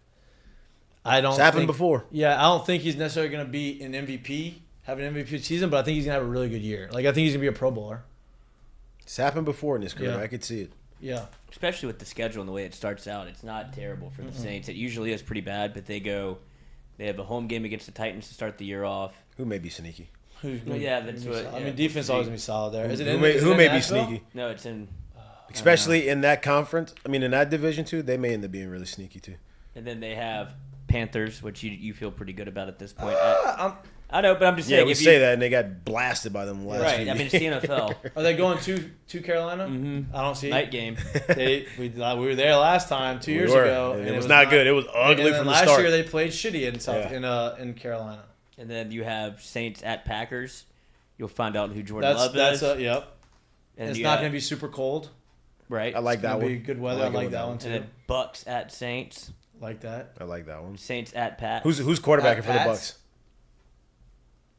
It's happened before. Yeah, I don't think he's necessarily going to be an MVP, have an MVP season, but I think he's going to have a really good year. Like, I think he's going to be a Pro Bowler. It's happened before in his career. Yeah. I could see it. Yeah. Especially with the schedule and the way it starts out. It's not terrible for the Saints. It usually is pretty bad, but they have a home game against the Titans to start the year off. Who may be sneaky? Well, yeah, that's what. I mean, defense always going to be solid there. Who may be sneaky? No, it's in. Especially in that conference. I mean, in that division, too, they may end up being really sneaky, too. And then they have Panthers, which you feel pretty good about at this point. I know, but I'm just saying. Yeah, we say that, and they got blasted by them last right. week. I mean, it's the NFL. Are they going to Carolina? Mm-hmm. I don't see night game. We were there last time 2 years ago, and it was not good. It was ugly from the start. Last year they played shitty in Carolina. And then you have Saints at Packers. You'll find out who Jordan Love is. Yep. And it's not going to be super cold. right? I like that It'll one. be good weather. I like that one And too. then Bucks at Saints. Like that. I like that one. Saints at Pat. Who's quarterbacking for the Pats? Bucks?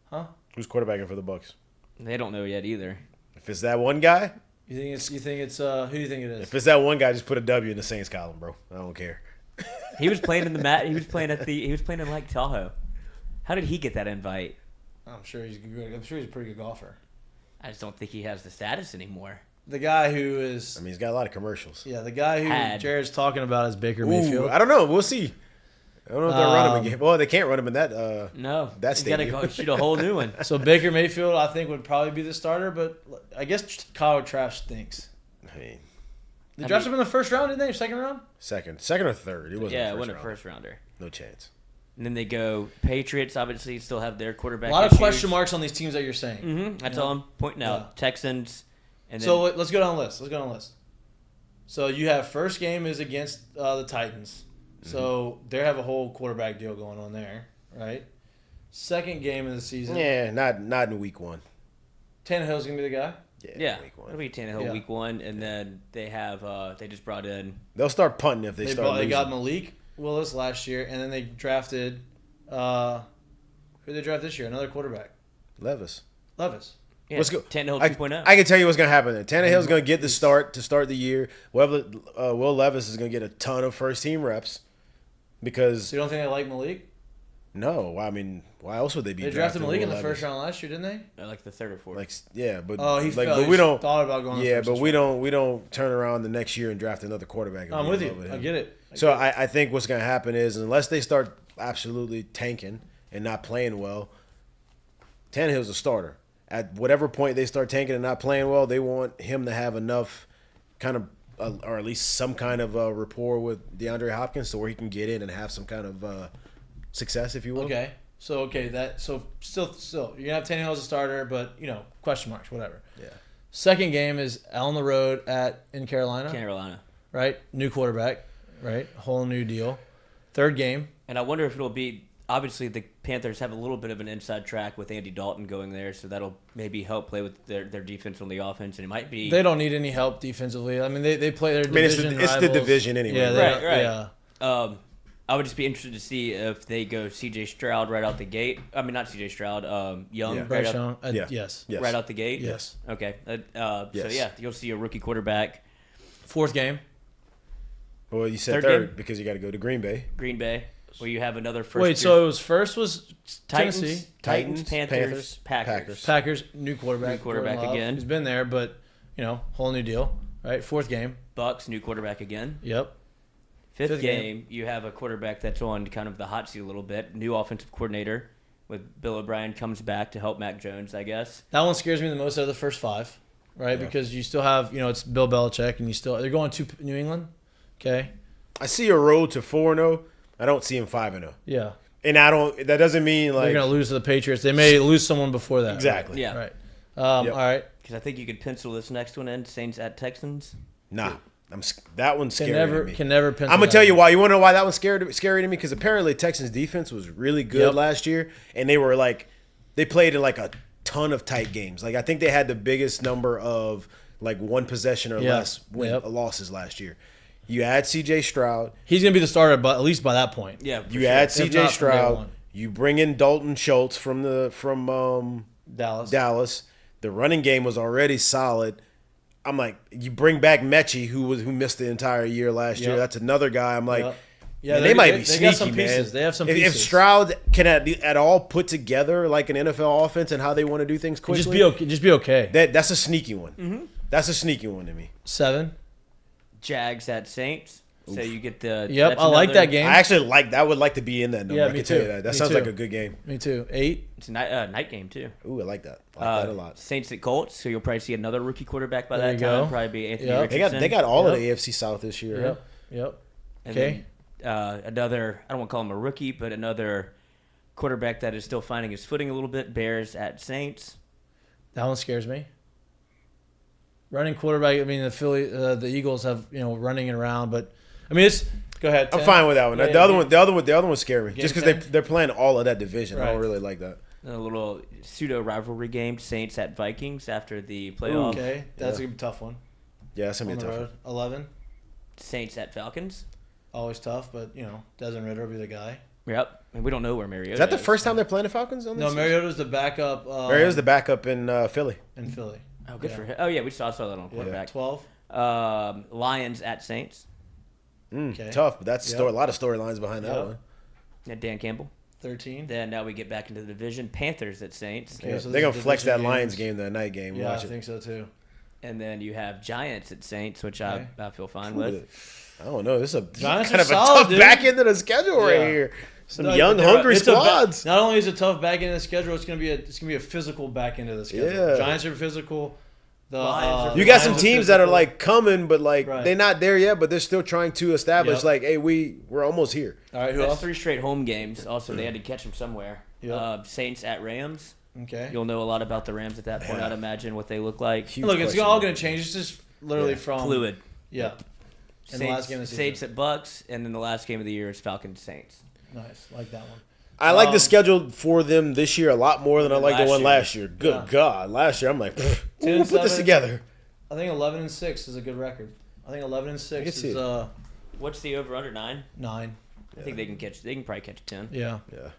Huh? Who's quarterbacking for the Bucks? They don't know yet either. If it's that one guy, You think it's who do you think it is? if it's that one guy, just put a W in the Saints column, bro. I don't care. He was playing in the mat. He was playing in Lake Tahoe. How did he get that invite? I'm sure he's good. I'm sure he's a pretty good golfer. I just don't think he has the status anymore. The guy who is I mean, he's got a lot of commercials. the guy who Had. Jared's talking about is Baker Ooh, Mayfield. I don't know. We'll see. I don't know if they'll run him again. Well, they can't run him in that. No, That's he's got to stadium. go shoot a whole new one. So Baker Mayfield, I think, would probably be the starter, but I guess Kyle Trash stinks. I mean, They drafted him in the first round, didn't they? Second round? second or third. It wasn't. Yeah, a it first wasn't a rounder. first rounder. No chance. And then they go Patriots. Obviously, still have their quarterback. A lot of issues. question marks on these teams that you're saying. Mm-hmm. That's all I'm pointing out. Yeah. Texans. And then, So let's go down the list. So you have first game is against the Titans. So they have a whole quarterback deal going on there, right? Second game of the season. Yeah, not in week one. Tannehill's gonna be the guy. yeah, week one. it'll be Tannehill Yeah. week one, and then they have they just brought in They'll start punting if they start They losing. got Malik Willis last year, and then they drafted who they draft this year? Another quarterback, Levis. Levis. yeah, Let's go. Tannehill I 2.0. I can tell you what's going to happen there. Tannehill's going to get the start to start the year. Will Levis is going to get a ton of first team reps because So you don't think they like Malik? no, I mean, why else would they be? They drafted drafting Malik in Will the Levis? first round last year, didn't they? Like the third or fourth. Like yeah, but Oh, he like, fell. but He we don't. thought about going. Yeah, first but this we year. don't turn around the next year and draft another quarterback. and I'm be with in you. love with I him. get it. So I think what's going to happen is unless they start absolutely tanking and not playing well, Tannehill's a starter. At whatever point they start tanking and not playing well, they want him to have enough kind of, or at least some kind of rapport with DeAndre Hopkins so where he can get in and have some kind of success, if you will. Okay. So still you're gonna have Tannehill as a starter, but question marks, whatever. Yeah. Second game is on the road in Carolina, Carolina. right? New quarterback, right? Whole new deal. Third game. And I wonder if it'll be obviously the Panthers have a little bit of an inside track with Andy Dalton going there, so that'll maybe help play with their defense on the offense, and it might be They don't need any help defensively. I mean, they play their division it's the rivals. division anyway. Yeah, Right. Yeah. I would just be interested to see if they go C.J. Stroud right out the gate. I mean, not C.J. Stroud, Young Yeah. right, Bryce out, Young. Yeah. Yes. Yes. right out the gate. Yes. Okay. So Yes. yeah, you'll see a rookie quarterback. Fourth game. Well, you said Third third game? because you got to go to Green Bay. Green Bay, where you have another first. Wait, so it was first was Titans, Tennessee, Panthers, Panthers, Packers. Packers, new quarterback, New quarterback Jordan Love. again. He's been there, but whole new deal, right? Fourth game. Bucks, new quarterback again. Yep. Fifth Fifth game, game. you have a quarterback that's on kind of the hot seat a little bit. New offensive coordinator with Bill O'Brien comes back to help Mac Jones, I guess. That one scares me the most out of the first five, right? Yeah. Because you still have, it's Bill Belichick, and they're going to New England. Okay. I see a road to 4-0. I don't see him 5-0. Yeah. And that doesn't mean like They're going to lose to the Patriots. They may lose someone before that. exactly. Yeah. Right. Yep. All right. Because I think you could pencil this next one in, Saints at Texans. Nah, that one's Can scary to me. never pencil I'm gonna that tell you in. why. You want to know why that one's scary to me? Because apparently Texans defense was really good Yep. last year, and they were like, they played in like a ton of tight games. Like I think they had the biggest number of like one possession or Yeah. less Yep. losses last year. You add C.J. Stroud. He's going to be the starter, but at least by that point. Yeah, You add If C.J. not from day Stroud. one. You bring in Dalton Schultz from Dallas. Dallas. The running game was already solid. I'm like, you bring back Mechie, who missed the entire year last year. Yep. That's another guy. I'm like, Yep. Yeah, man, they might be they sneaky, got some man. pieces. They have some If pieces. Stroud can at all put together like an NFL offense and how they want to do things quickly, Just be okay. that's a sneaky one. That's a sneaky one to me. 7. Jags at Saints. So you get the. Yep, that's I like another- that game. I actually I would like to be in that number. Yeah, I me can tell you too. that. That Me sounds too. like a good game. Me too. 8. It's a night game, too. Ooh, I like that. I like that a lot. Saints at Colts. So you'll probably see another rookie quarterback by There that you time. go. Probably be Anthony Yep. Richardson. They got all of Yep. the AFC South this year. huh? Yep. And Okay. then, another, I don't want to call him a rookie, but another quarterback that is still finding his footing a little bit. Bears at Saints. That one scares me. Running quarterback. I mean, the Eagles have running around, but I mean, go ahead. I'm 10. fine with that one. Yeah, the other one scared me. Game Just 10? because they're playing all of that division. I don't Right. really like that. A little pseudo rivalry game. Saints at Vikings after the Ooh, playoff. okay, that's a tough one. Yeah, that's gonna on be a the tough road. 11. Saints at Falcons. Always tough, but Desmond Ridder will be the guy. Yep. And we don't know where Mariota Is that the is. first time they're playing the Falcons? On No, this season? Mariota's the backup. Mariota's the backup in Philly. in Philly. Oh, good for him. Oh, yeah, I saw that on Yeah, quarterback. 12. Lions at Saints. Okay. Tough, but that's Yep. a lot of storylines behind that Yep. one. And Dan Campbell. 13. Then now we get back into the division. Panthers at Saints. Okay, Yeah, so they're this gonna is flex that division Lions games. game, that night game. Yeah, I Watch it. think so too. And then you have Giants at Saints, which Okay. I feel fine Who with. I don't know. This is a Giants kind are of a solid, tough dude. back end of the schedule right Yeah. here. Some No, young, they're- hungry it's a squads. not only is it tough back end of the schedule, it's gonna be a physical back end of the schedule. Yeah. Giants are physical. The Lions are- You got some Lions teams that are physical. like coming, but like Right. they're not there yet. But they're still trying to establish, Yep. like, hey, we're almost here. All right, who That's else? 3 straight home games. Also, they had to catch them somewhere. Yep. Saints at Rams. Okay. You'll know a lot about the Rams at that point. Yeah. I'd imagine what they look like. Huge Look, it's question all mark. gonna change. It's just literally Yeah. from Fluid. Yeah. And the last game of the season. Saints at Bucks, and then the last game of the year is Falcons Saints. Nice, like that one. I like the schedule for them this year a lot more than I like the Last one year. last year. Good Yeah. God, last year I'm like, we'll 10-7. put this together. I think 11-6 is a good record. I think 11-6 see is it. What's the over under 9? 9. I think they can catch. They can probably catch 10. Yeah. Yeah.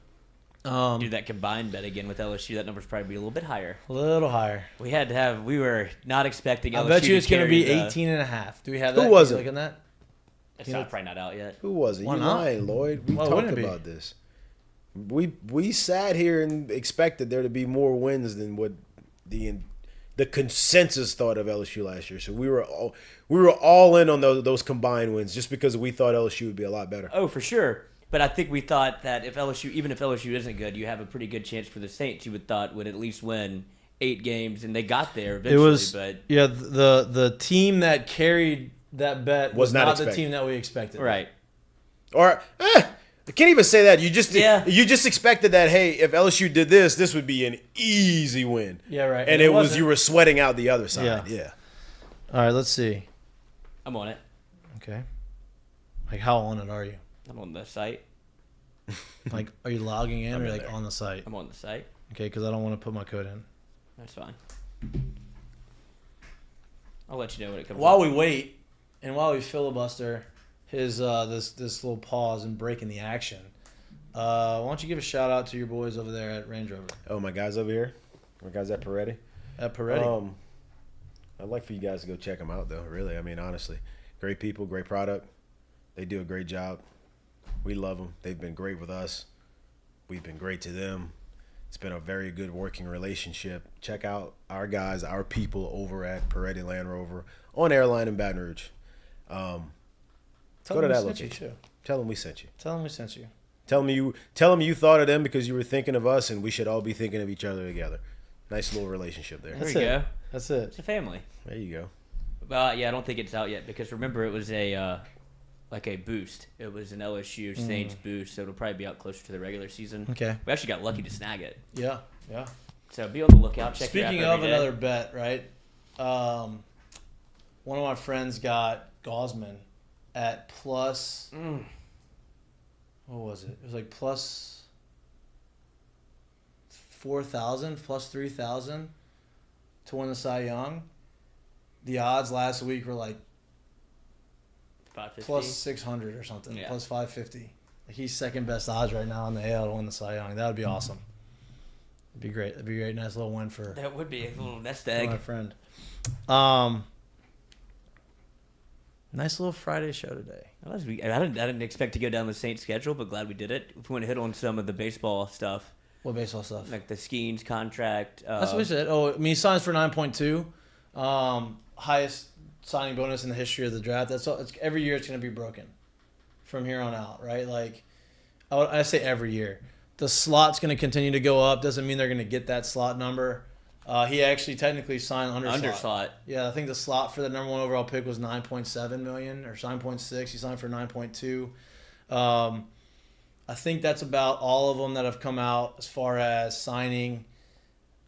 Do that combined bet again with LSU. That number's probably be a little bit higher. A little higher. We had to have. We were not expecting LSU. I bet you it's going to be carry the- 18.5. Do we have Who that? was Can it? you look at that? It's not, probably not out yet. Who was it? Why You not? lying, Lloyd. We Why talked wouldn't it be? about this. We sat here and expected there to be more wins than what the consensus thought of LSU last year. So we were all in on those combined wins just because we thought LSU would be a lot better. Oh, for sure. But I think we thought that even if LSU isn't good, you have a pretty good chance for the Saints. You would thought would at least win 8 games, and they got there eventually. It was but yeah. The team that carried that bet Was was not not the expected. team that we expected. right. Or I can't even say that. You Yeah. just expected that. Hey, if LSU did this would be an easy win. Yeah, right. And it was wasn't. you were sweating out the other side. Yeah. Yeah. All right, let's see. I'm on it. Okay. Like, how on it are you? I'm on the site. Like, are you logging in or in like there. on the site? I'm on the site. Okay, because I don't want to put my code in. That's fine. I'll let you know when it comes. While up. we wait and while we filibuster his this little pause and breaking the action, why don't you give a shout out to your boys over there at Range Rover Oh, my guys over here. My guys at Peretti. at Peretti? I'd like for you guys to go check them out, though. Really, I mean, honestly, great people, great product. They do a great job. We love them. They've been great with us. We've been great to them. It's been a very good working relationship. Check out our guys, our people over at Peretti Land Rover on Airline in Baton Rouge. Tell go to them we that sent you, location. too. Tell them we sent you. Tell them we sent you. Tell them you thought of them because you were thinking of us, and we should all be thinking of each other together. Nice little relationship there. There That's we it. go. That's it. It's a family. There you go. Yeah, I don't think it's out yet because remember it was a like a boost. It was an LSU Saints boost, so it'll probably be out closer to the regular season. Okay. We actually got lucky to snag it, Yeah. Yeah. so be on the lookout. Check your app Speaking every of day. another bet, right? One of my friends got Gosman at plus. What was it? It was like plus 4,000, plus 3,000 to win the Cy Young. The odds last week were like 550. plus 600 or something, Yeah. plus 550. Like he's second best odds right now in the AL to win the Cy Young. That would be awesome. It'd be great. It'd be a great, nice little win for That would be a little nest my egg. friend. Nice little Friday show today. I didn't expect to go down the Saints schedule, but glad we did it. If we want to hit on some of the baseball stuff, What baseball stuff? like the Skeens contract. That's what we said. Oh, I mean, he signs for 9.2, highest signing bonus in the history of the draft. That's all. It's, every year it's going to be broken from here on out, right? Like I say every year, the slot's going to continue to go up. Doesn't mean they're going to get that slot number. He actually technically signed under slot. Yeah, I think the slot for the number 1 overall pick was 9.7 million or 9.6. He signed for 9.2. I think that's about all of them that have come out as far as signing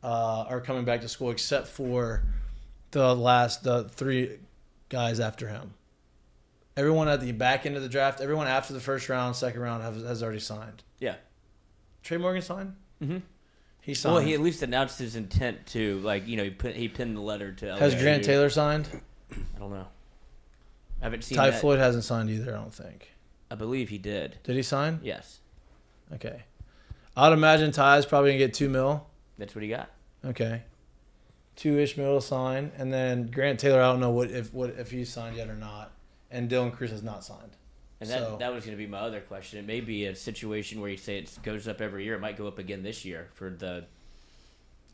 or coming back to school, except for the 3 guys after him. Everyone at the back end of the draft, everyone after the first round, second round has already signed. Yeah. Trey Morgan signed? Mm-hmm. He signed. Well, he at least announced his intent to, like, he pinned the letter to LSU. Has Grant Taylor signed? I don't know. I haven't seen Ty that. Floyd hasn't signed either, I don't think. I believe he did. Did he sign? Yes. Okay. I'd imagine Ty's probably going to get $2 million. That's what he got. Okay. 2-ish mil to sign. And then Grant Taylor, I don't know if he's signed yet or not. And Dylan Cruz has not signed. And that was going to be my other question. It may be a situation where you say it goes up every year. It might go up again this year for the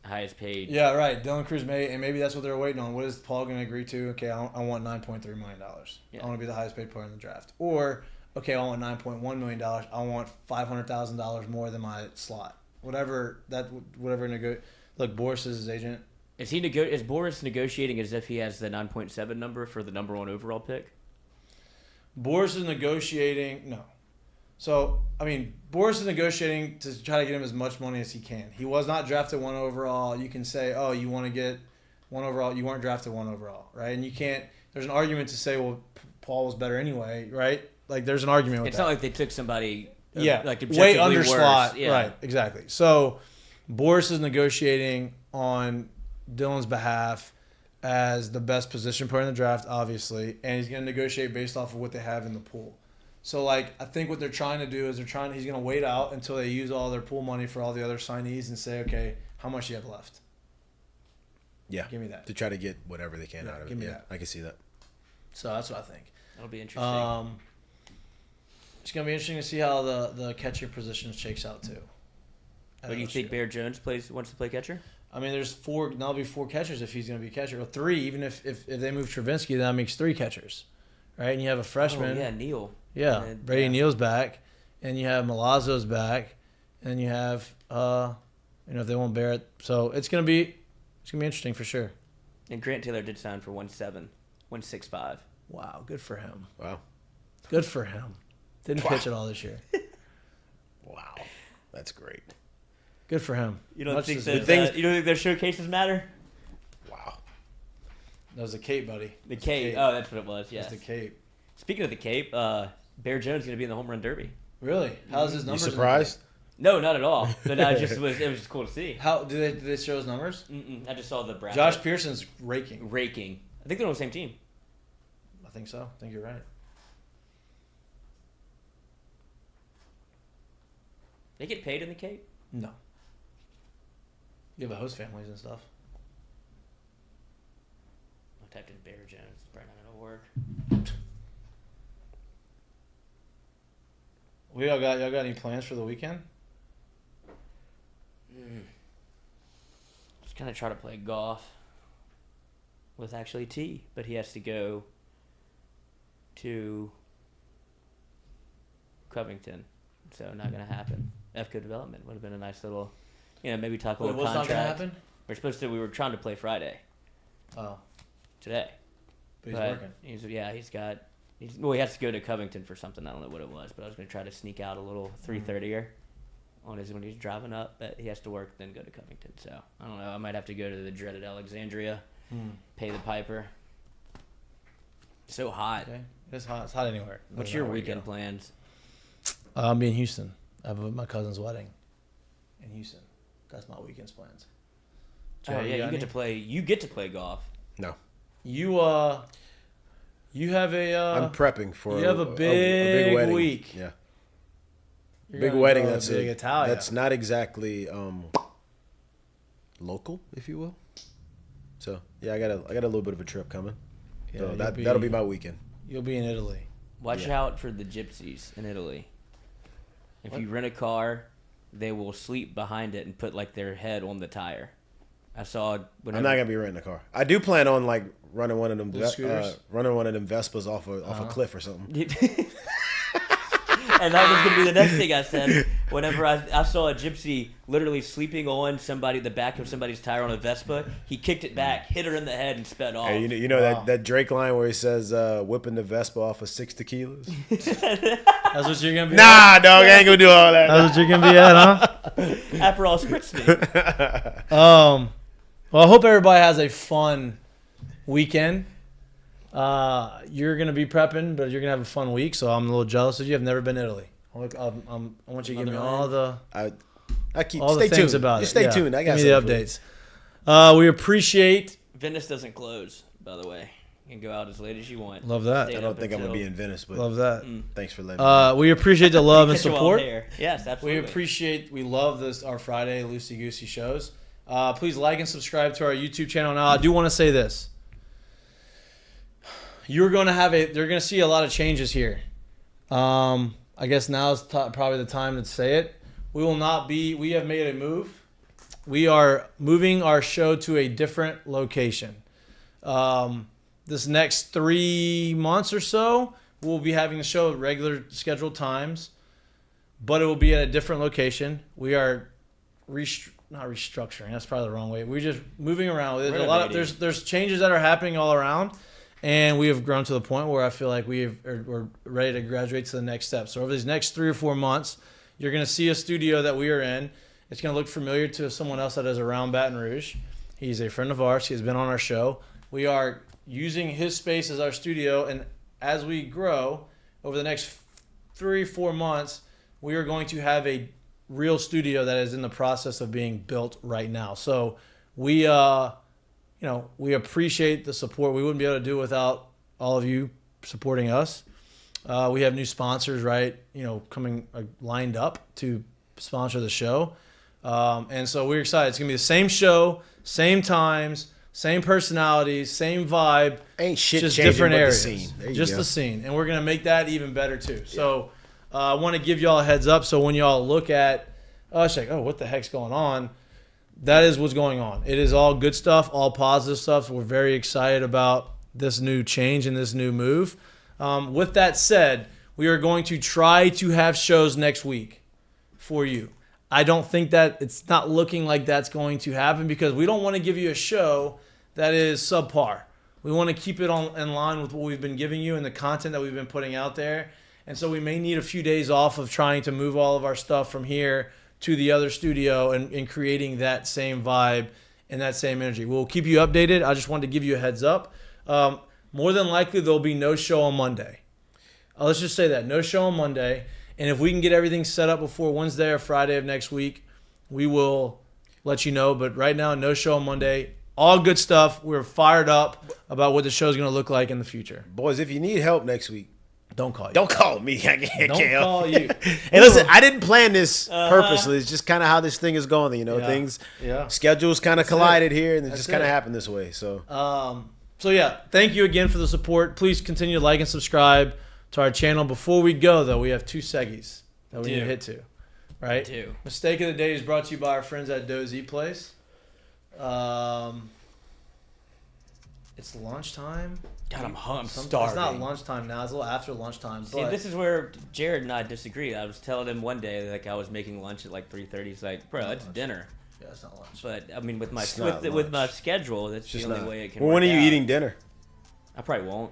highest paid. Yeah, right. Dylan Cruz and maybe that's what they're waiting on. What is Paul going to agree to? Okay, I want $9.3 million. Yeah. I want to be the highest paid player in the draft. Or, okay, I want $9.1 million. I want $500,000 more than my slot. Whatever. Look, Boris is his agent. Is Boris negotiating as if he has the 9.7 number for the number 1 overall pick? Boris is negotiating. No. So, Boris is negotiating to try to get him as much money as he can. He was not drafted 1 overall. You can say, oh, you want to get 1 overall. You weren't drafted 1 overall, right? And you can't. There's an argument to say, well, Paul was better anyway, right? Like, there's an argument with that. It's not like they took somebody like way under worse. slot. Yeah. Right, exactly. So, Boris is negotiating on Dylan's behalf as the best position player in the draft, obviously, and he's going to negotiate based off of what they have in the pool. So, I think what they're trying to do is he's going to wait out until they use all their pool money for all the other signees and say, okay, how much do you have left? Yeah. Give me that. To try to get whatever they can out of it. Give me Yeah, that. I can see that. So, that's what I think. That'll be interesting. It's going to be interesting to see how the catcher position shakes out, too. But do you think Bear Jones wants to play catcher? There's 4. Now there'll be 4 catchers if he's going to be a catcher, or 3. Even if they move Travinsky, then that makes 3 catchers, right? And you have a freshman. Oh, yeah, Neal. Yeah, Brady Neal's back, and you have Malazzo's back, and you have if they won't bear it, so it's gonna be interesting for sure. And Grant Taylor did sign for 1.65. Wow, good for him. Wow. Good for him. Didn't pitch at all this year. Wow. That's great. Good for him. You don't think their showcases matter? Wow. That was the Cape, buddy. The Cape. Oh, that's what it was. Yeah. That's the Cape. Speaking of the Cape, Bear Jones is going to be in the home run derby. Really? How's his numbers? You surprised? No, not at all. But it was just cool to see. How did they show his numbers? I just saw the bracket. Josh Pearson's raking. I think they're on the same team. I think so. I think you're right. They get paid in the Cape? No. You have host families and stuff. I typed in Bear Jones. It's probably not going to work. Y'all got any plans for the weekend? Just kind of try to play golf with actually T, but he has to go to Covington, so not going to happen. FCO development would have been a nice little, maybe talk a little What's contract. not going to happen? We were trying to play Friday. Oh. Today. But he's working. He has to go to Covington for something. I don't know what it was, but I was going to try to sneak out a little 3:30er when he's driving up. But he has to work, then go to Covington. So I don't know. I might have to go to the dreaded Alexandria, pay the piper. So hot. Okay. It's hot. It's hot anywhere. What's your weekend plans? I'll be in Houston. I have my cousin's wedding in Houston. That's my weekend's plans. Oh yeah, you get to play golf. No. You have I'm prepping for. You have a big wedding. week. Yeah. You're big wedding. That's big Italia. That's not exactly local, if you will. So yeah, I got a little bit of a trip coming. Yeah, so that'll be my weekend. You'll be in Italy. Watch out for the gypsies in Italy. If you rent a car, they will sleep behind it and put their head on the tire. I saw. I'm not gonna be renting a car. I do plan on running one of them Vespas off a cliff or something. And that was going to be the next thing I said. Whenever I saw a gypsy literally sleeping on the back of somebody's tire on a Vespa, he kicked it back, hit her in the head, and sped off. Hey, you know that Drake line where he says, whipping the Vespa off of 6 tequilas? That's what you're going to be Nah, dog, I ain't going to do all that. That's what you're going to be at, huh? Aperol Spritz me. Well, I hope everybody has a fun weekend. You're going to be prepping, but you're going to have a fun week, so I'm a little jealous of you. I've never been to Italy. I want you to give me all the things about it. Just stay tuned. I got give me the updates. We appreciate. Venice doesn't close, by the way. You can go out as late as you want. Love that. Stay I don't up think I'm gonna until- be in Venice, but Love that. thanks for letting me know. We appreciate the love and Catch you all support. there. Yes, absolutely. We love this, our Friday Loosey Goosey shows. Please like and subscribe to our YouTube channel. Now, I do want to say this. You're going to they're going to see a lot of changes here. I guess now is probably the time to say it. We have made a move. We are moving our show to a different location. This next 3 months or so, we'll be having the show at regular scheduled times, but it will be at a different location. We are not restructuring. That's probably the wrong way. We're just moving around. There's a lot of there's changes that are happening all around, and we have grown to the point where I feel like we're ready to graduate to the next step. So over these next 3 or 4 months, you're going to see a studio that we are in. It's going to look familiar to someone else that is around Baton Rouge. He's a friend of ours. He has been on our show. We are using his space as our studio, and as we grow over the next 3 or 4 months, we are going to have a real studio that is in the process of being built right now. So we appreciate the support. We wouldn't be able to do it without all of you supporting us. We have new sponsors, right? Coming lined up to sponsor the show. And so we're excited. It's going to be the same show, same times, same personalities, same vibe. Ain't shit just changing different but areas. the scene. There you Just go. the scene. And we're going to make that even better too. So I want to give y'all a heads up. So when y'all look at us like, oh, what the heck's going on? That is what's going on. It is all good stuff, all positive stuff. We're very excited about this new change and this new move. With that said, we are going to try to have shows next week for you. I don't think that it's not looking like that's going to happen because we don't want to give you a show that is subpar. We want to keep it in line with what we've been giving you and the content that we've been putting out there. And so we may need a few days off of trying to move all of our stuff from here to the other studio and creating that same vibe and that same energy. We'll keep you updated. I just wanted to give you a heads up. More than likely, there'll be no show on Monday. Let's just say that. No show on Monday. And if we can get everything set up before Wednesday or Friday of next week, we will let you know. But right now, no show on Monday. All good stuff. We're fired up about what the show is going to look like in the future. Boys, if you need help next week, don't call you. Don't call me. I can't. Don't call you. Hey, listen, I didn't plan this purposely. It's just kind of how this thing is going. Things, schedules kind of collided here, and it just kind of happened this way. So, thank you again for the support. Please continue to like and subscribe to our channel. Before we go, though, we have 2 seggies that we need to hit to. Right? Mistake of the day is brought to you by our friends at Dozy Place. It's lunchtime. God, I'm starving. It's not lunchtime now. It's a little after lunchtime. See, this is where Jared and I disagree. I was telling him one day, like, I was making lunch at like 3:30. He's like, bro, that's dinner. Yeah, it's not lunch. But I mean, with my schedule, that's the only way it can. Well, when are you out. eating dinner? I probably won't.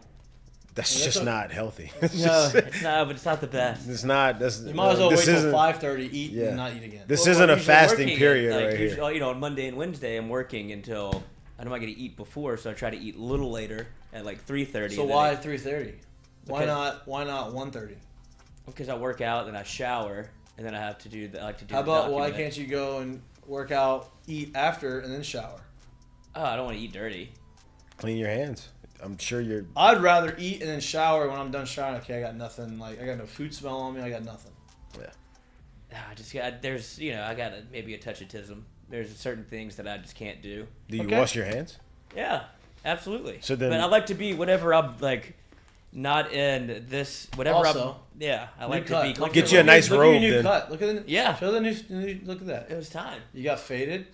That's just not healthy. No, it's not. But it's not the best. It's not. You might as well wait till 5:30, eat, and not eat again. This isn't a fasting period right here. On Monday and Wednesday, I'm working until I'm not going to eat before, so I try to eat a little later at like 3:30. So why 3:30? Why not 1:30? Because I work out, then I shower, and then I have to do. I like to do. How about why can't you go and work out, eat after, and then shower? Oh, I don't want to eat dirty. Clean your hands. I'm sure you're. I'd rather eat and then shower when I'm done showering. Okay, I got nothing. Like I got no food smell on me. I got nothing. Yeah. I just got I got maybe a touch of tism. There's certain things that I just can't do. Do you wash your hands? Yeah, absolutely. So then, but I like to be whatever I'm like, not in this whatever. Also, I like to be. Get you a nice robe. Look at your new cut. Look at the Show the new. Look at that. It was time. You got faded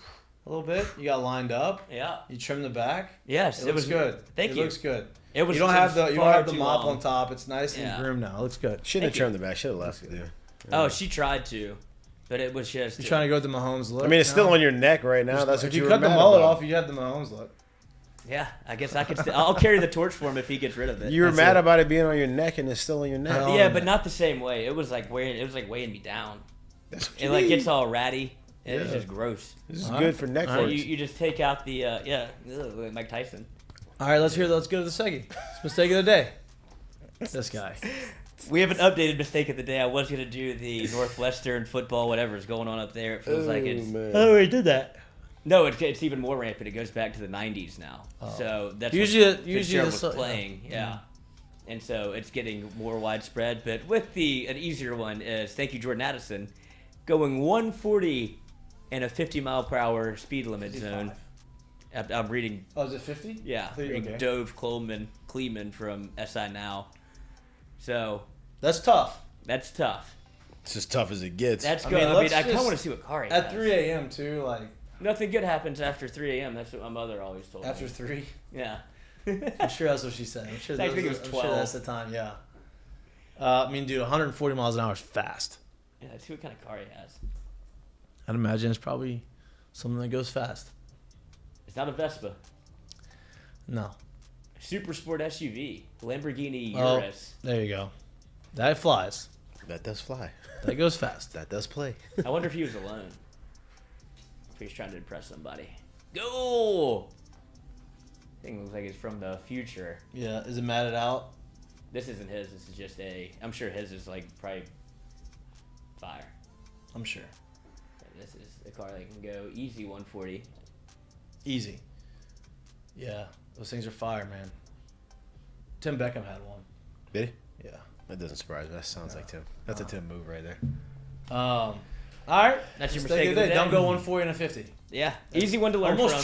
a little bit. You got lined up. Yeah. You trimmed the back. Yes, it was good. Thank you. It looks good. It was. You don't have the mop long. on top. It's nice and groomed now. It looks good. Shouldn't have trimmed the back. Should have left it there. Oh, she tried to, but it was just. You're trying to go with the Mahomes look. I mean, it's still on your neck right now. That's what you were cut the mad mullet about. off. You have the Mahomes look. Yeah, I guess I could. I'll carry the torch for him if he gets rid of it. You were mad about it being on your neck, and it's still on your neck. Yeah, but not the same way. It was like weighing me down. That's what it like gets all ratty. And it's just gross. This is good for neck work. You just take out the like Mike Tyson. All right, let's go to the seggy. It's mistake of the day. This guy. We have an updated mistake of the day. I was going to do the Northwestern football, whatever is going on up there. It feels like it's... Man. Oh, we did that. No, it's even more rampant. It goes back to the 90s now. So that's Usually what Fitzgerald was the- playing. Yeah. And so it's getting more widespread. But with an easier one is, thank you, Jordan Addison, going 140 in a 50-mile-per-hour speed limit zone. I'm reading. Oh, is it 50? Yeah, reading Dove Kleeman from SI Now. So That's tough. that's tough. It's as tough as it gets. That's I good. mean, I let's kind of just- want to see what Kari At has. 3 a.m. too, like Nothing good happens after 3 a.m. That's what my mother always told after me. 3. Yeah. I'm sure that's what she said. I'm sure, I think it was I'm sure 12. that's the time. Yeah. I mean, dude, 140 miles an hour is fast. Yeah, let's see what kind of Kari has. I'd imagine it's probably something that goes fast. It's not a Vespa. No. Super Sport SUV. Lamborghini Oh. Urus. There you go. That flies. That does fly. That goes fast. That does play. I wonder if he was alone. If he's trying to impress somebody. Go! Thing looks like it's from the future. Yeah. Is it matted out? This isn't his. This is just I'm sure his is like probably fire. I'm sure. And this is the car that can go easy 140. Easy. Yeah. Those things are fire, man. Tim Beckham had one. Did he? Yeah. That doesn't surprise me. That sounds like Tim. That's a Tim move right there. All right. That's your Just mistake take of the it. day. Don't go 140 and a 50. Yeah, easy one to learn Almost from.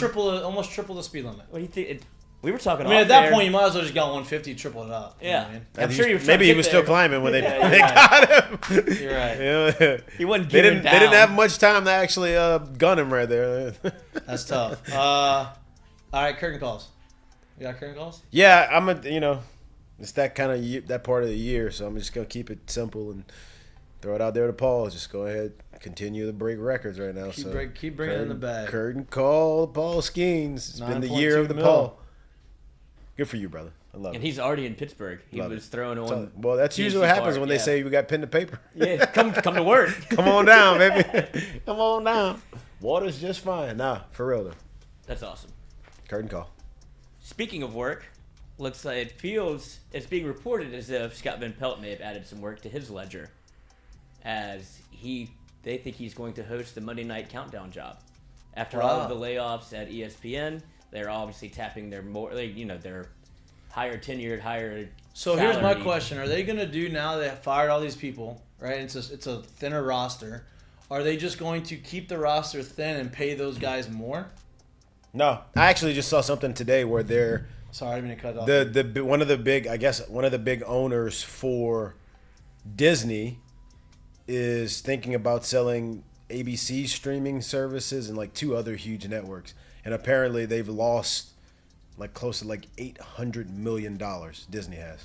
triple the speed limit. What do you think? We were talking. I mean, off at that there. point, you might as well just got 150, triple it up. You know Yeah. what I mean? I'm sure he was. Maybe he was still climbing when they got him. You're right. Yeah. He wasn't They gearing didn't. They didn't down. have much time to actually gun him right there. That's tough. All right, curtain calls. You got curtain calls? Yeah, it's that kind of that part of the year, so I'm just gonna keep it simple and throw it out there to Paul. Just go ahead, continue to break records right now. Keep bringing it in the bag. Curtain call, Paul Skeens. It's been the 9.2 year of the mil. Paul. Good for you, brother. I love And it. he's already in Pittsburgh. He Love was it. throwing on. Well, that's usually what TNC happens Park, when they yeah. say we got pen to paper. Yeah, come to work. Come on down, baby. Come on down. Water's just fine. Nah, for real though. That's awesome. Curtain call. Speaking of work, looks like it's being reported as if Scott Van Pelt may have added some work to his ledger, as they think he's going to host the Monday Night Countdown job. After all of the layoffs at ESPN, they're obviously tapping their their higher tenured, higher. So here's my salary. question: are they going to do now? They have fired all these people, right? It's a thinner roster. Are they just going to keep the roster thin and pay those guys more? No, I actually just saw something today where they're Sorry, I didn't mean to cut off. one of the big owners for Disney is thinking about selling ABC streaming services and like 2 other huge networks, and apparently they've lost like close to like $800 million. Disney has.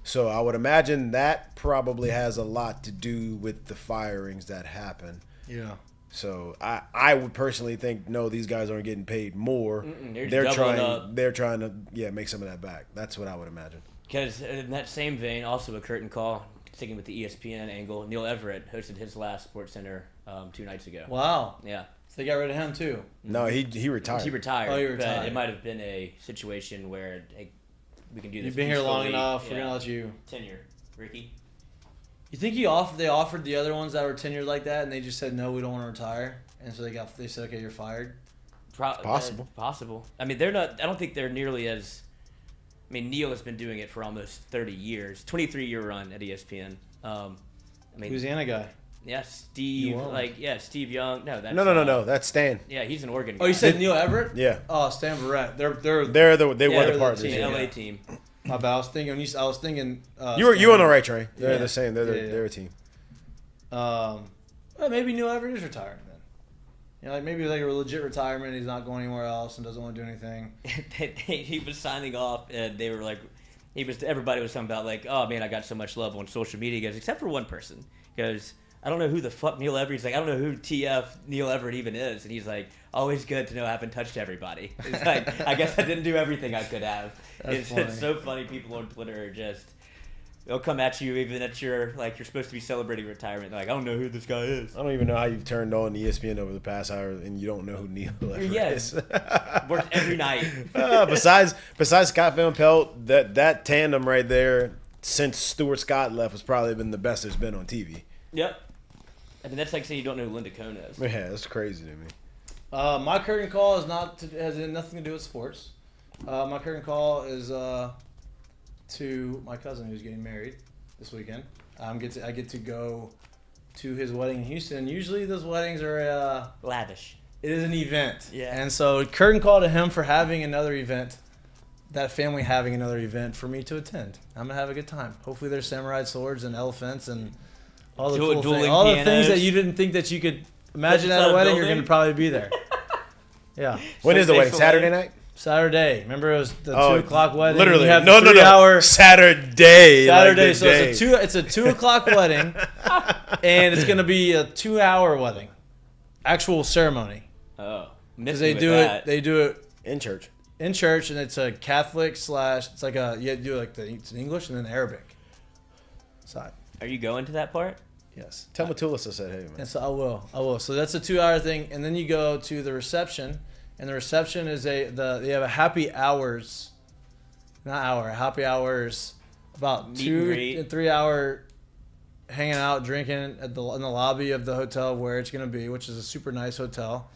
So I would imagine that probably has a lot to do with the firings that happen. Yeah. So I would personally think no, these guys aren't getting paid more. They're doubling trying up. they're trying to make some of that back. That's what I would imagine. Because in that same vein, also a curtain call, sticking with the ESPN angle, Neil Everett hosted his last SportsCenter 2 nights ago. Wow. Yeah. So they got rid of him too. No, he retired. He retired. Oh, he But retired. it might have been a situation where hey, we can do this. You've been here long peacefully. enough. We're Yeah. gonna let you. Tenure, Ricky. You think they offered the other ones that were tenured like that, and they just said no, we don't want to retire, and so they said okay, you're fired. Possible. Possible. I mean, they're not. I don't think they're nearly as. I mean, Neil has been doing it for almost 30 years, 23-year run at ESPN. I mean, Louisiana guy. yeah, Steve, New Orleans. Steve Young. No, that's No. That's Stan. Yeah, he's an Oregon. Oh, guy. you said Neil Everett? Yeah. Oh, Stan Barrett. They They were they're the the partners. team. the Yeah. LA team. my bad. I was thinking. You on the right train. They're Yeah. the same. They're Yeah. they're a team. Well, maybe Neil Everett is retiring then. You know, like maybe like a legit retirement. He's not going anywhere else and doesn't want to do anything. He was signing off, and they were like, everybody was talking about like, oh man, I got so much love on social media, he goes, except for one person, because I don't know who the fuck Neil Everett. He's like, I don't know who TF Neil Everett even is, and he's like, always good to know I haven't touched everybody. It's like, I guess I didn't do everything I could have. That's It's so funny. People on Twitter are just. They'll come at you even at you're supposed to be celebrating retirement. They're like, I don't know who this guy is. I don't even know how you've turned on ESPN over the past hour and you don't know who Neil Everett Yes. is. Worked every night. Besides Scott Van Pelt, that tandem right there since Stuart Scott left has probably been the best there's been on TV. Yep. I mean, that's like saying you don't know who Linda Cohn is. Yeah, that's crazy to me. My curtain call has nothing to do with sports. My curtain call is to my cousin who's getting married this weekend. I get to go to his wedding in Houston. Usually those weddings are Lavish. It is an event. Yeah. And so curtain call to him for having another event. That family having another event for me to attend. I'm gonna have a good time. Hopefully there's samurai swords and elephants and all the cool things. All the things that you didn't think that you could imagine at a wedding, you're gonna probably be there. Yeah. When is the wedding? Saturday night? Saturday. Remember it was the 2:00 wedding. Literally. You have No. Hour Saturday. Saturday. Like So it's a 2:00 wedding, and it's gonna be a 2-hour wedding, actual ceremony. Oh, because they do it in church. In church, and it's a Catholic / it's like you do like it's in English and then Arabic side. Are you going to that part? Yes. Tell Matulisa said, hey, man. And so I will. So that's a 2-hour thing, and then you go to the reception, and the reception is they have a happy hours, happy hours, about 2 and 3 hour hanging out, drinking in the lobby of the hotel where it's gonna be, which is a super nice hotel.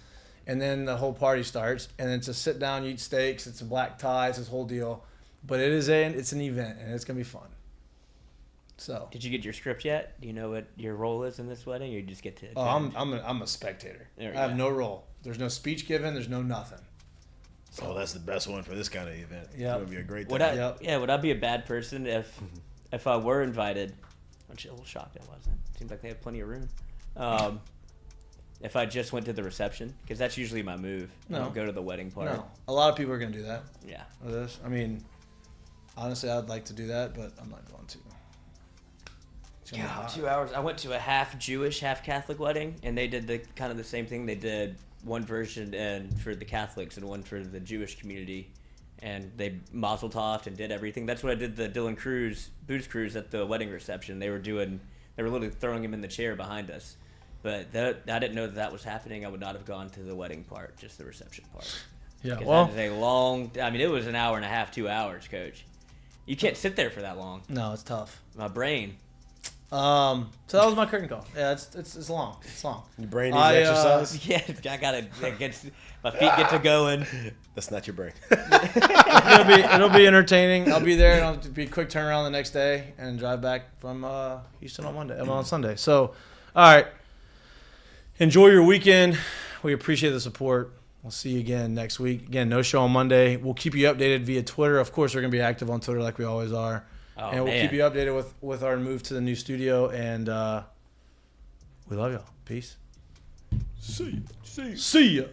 And then the whole party starts, and it's a sit down, you eat steaks, it's a black tie, it's this whole deal. But it's an event, and it's gonna be fun. So. Did you get your script yet? Do you know what your role is in this wedding, or you just get to? Oh, I'm a spectator. I have no role. There's no speech given. There's no nothing. So that's the best one for this kind of event. Yeah, it's gonna be a great time. Would I be a bad person if I were invited? I'm a little shocked I wasn't. Seems like they have plenty of room. If I just went to the reception, because that's usually my move. No. Go to the wedding part. No. A lot of people are going to do that. Yeah. I mean, honestly, I'd like to do that, but I'm not going to. Yeah, 2 hours. I went to a half Jewish, half Catholic wedding, and they did the same thing. They did one version for the Catholics and one for the Jewish community, and they mazel toved and did everything. That's what I did the Dylan Booze Cruise at the wedding reception. They were literally throwing him in the chair behind us. But I didn't know that was happening. I would not have gone to the wedding part, just the reception part. Yeah, well, that is a long. I mean, it was an hour and a half, 2 hours, Coach. You can't sit there for that long. No, it's tough. My brain. So that was my curtain call. Yeah, it's long. It's long. Your brain needs exercise. Yeah, I gotta my feet get to going. That's not your brain. It'll be entertaining. I'll be there, and it'll be a quick turnaround the next day, and drive back from Houston on Sunday. So, all right. Enjoy your weekend. We appreciate the support. We'll see you again next week. Again, no show on Monday. We'll keep you updated via Twitter. Of course, we're going to be active on Twitter like we always are. And we'll keep you updated with our move to the new studio. And we love y'all. Peace. See ya. See ya.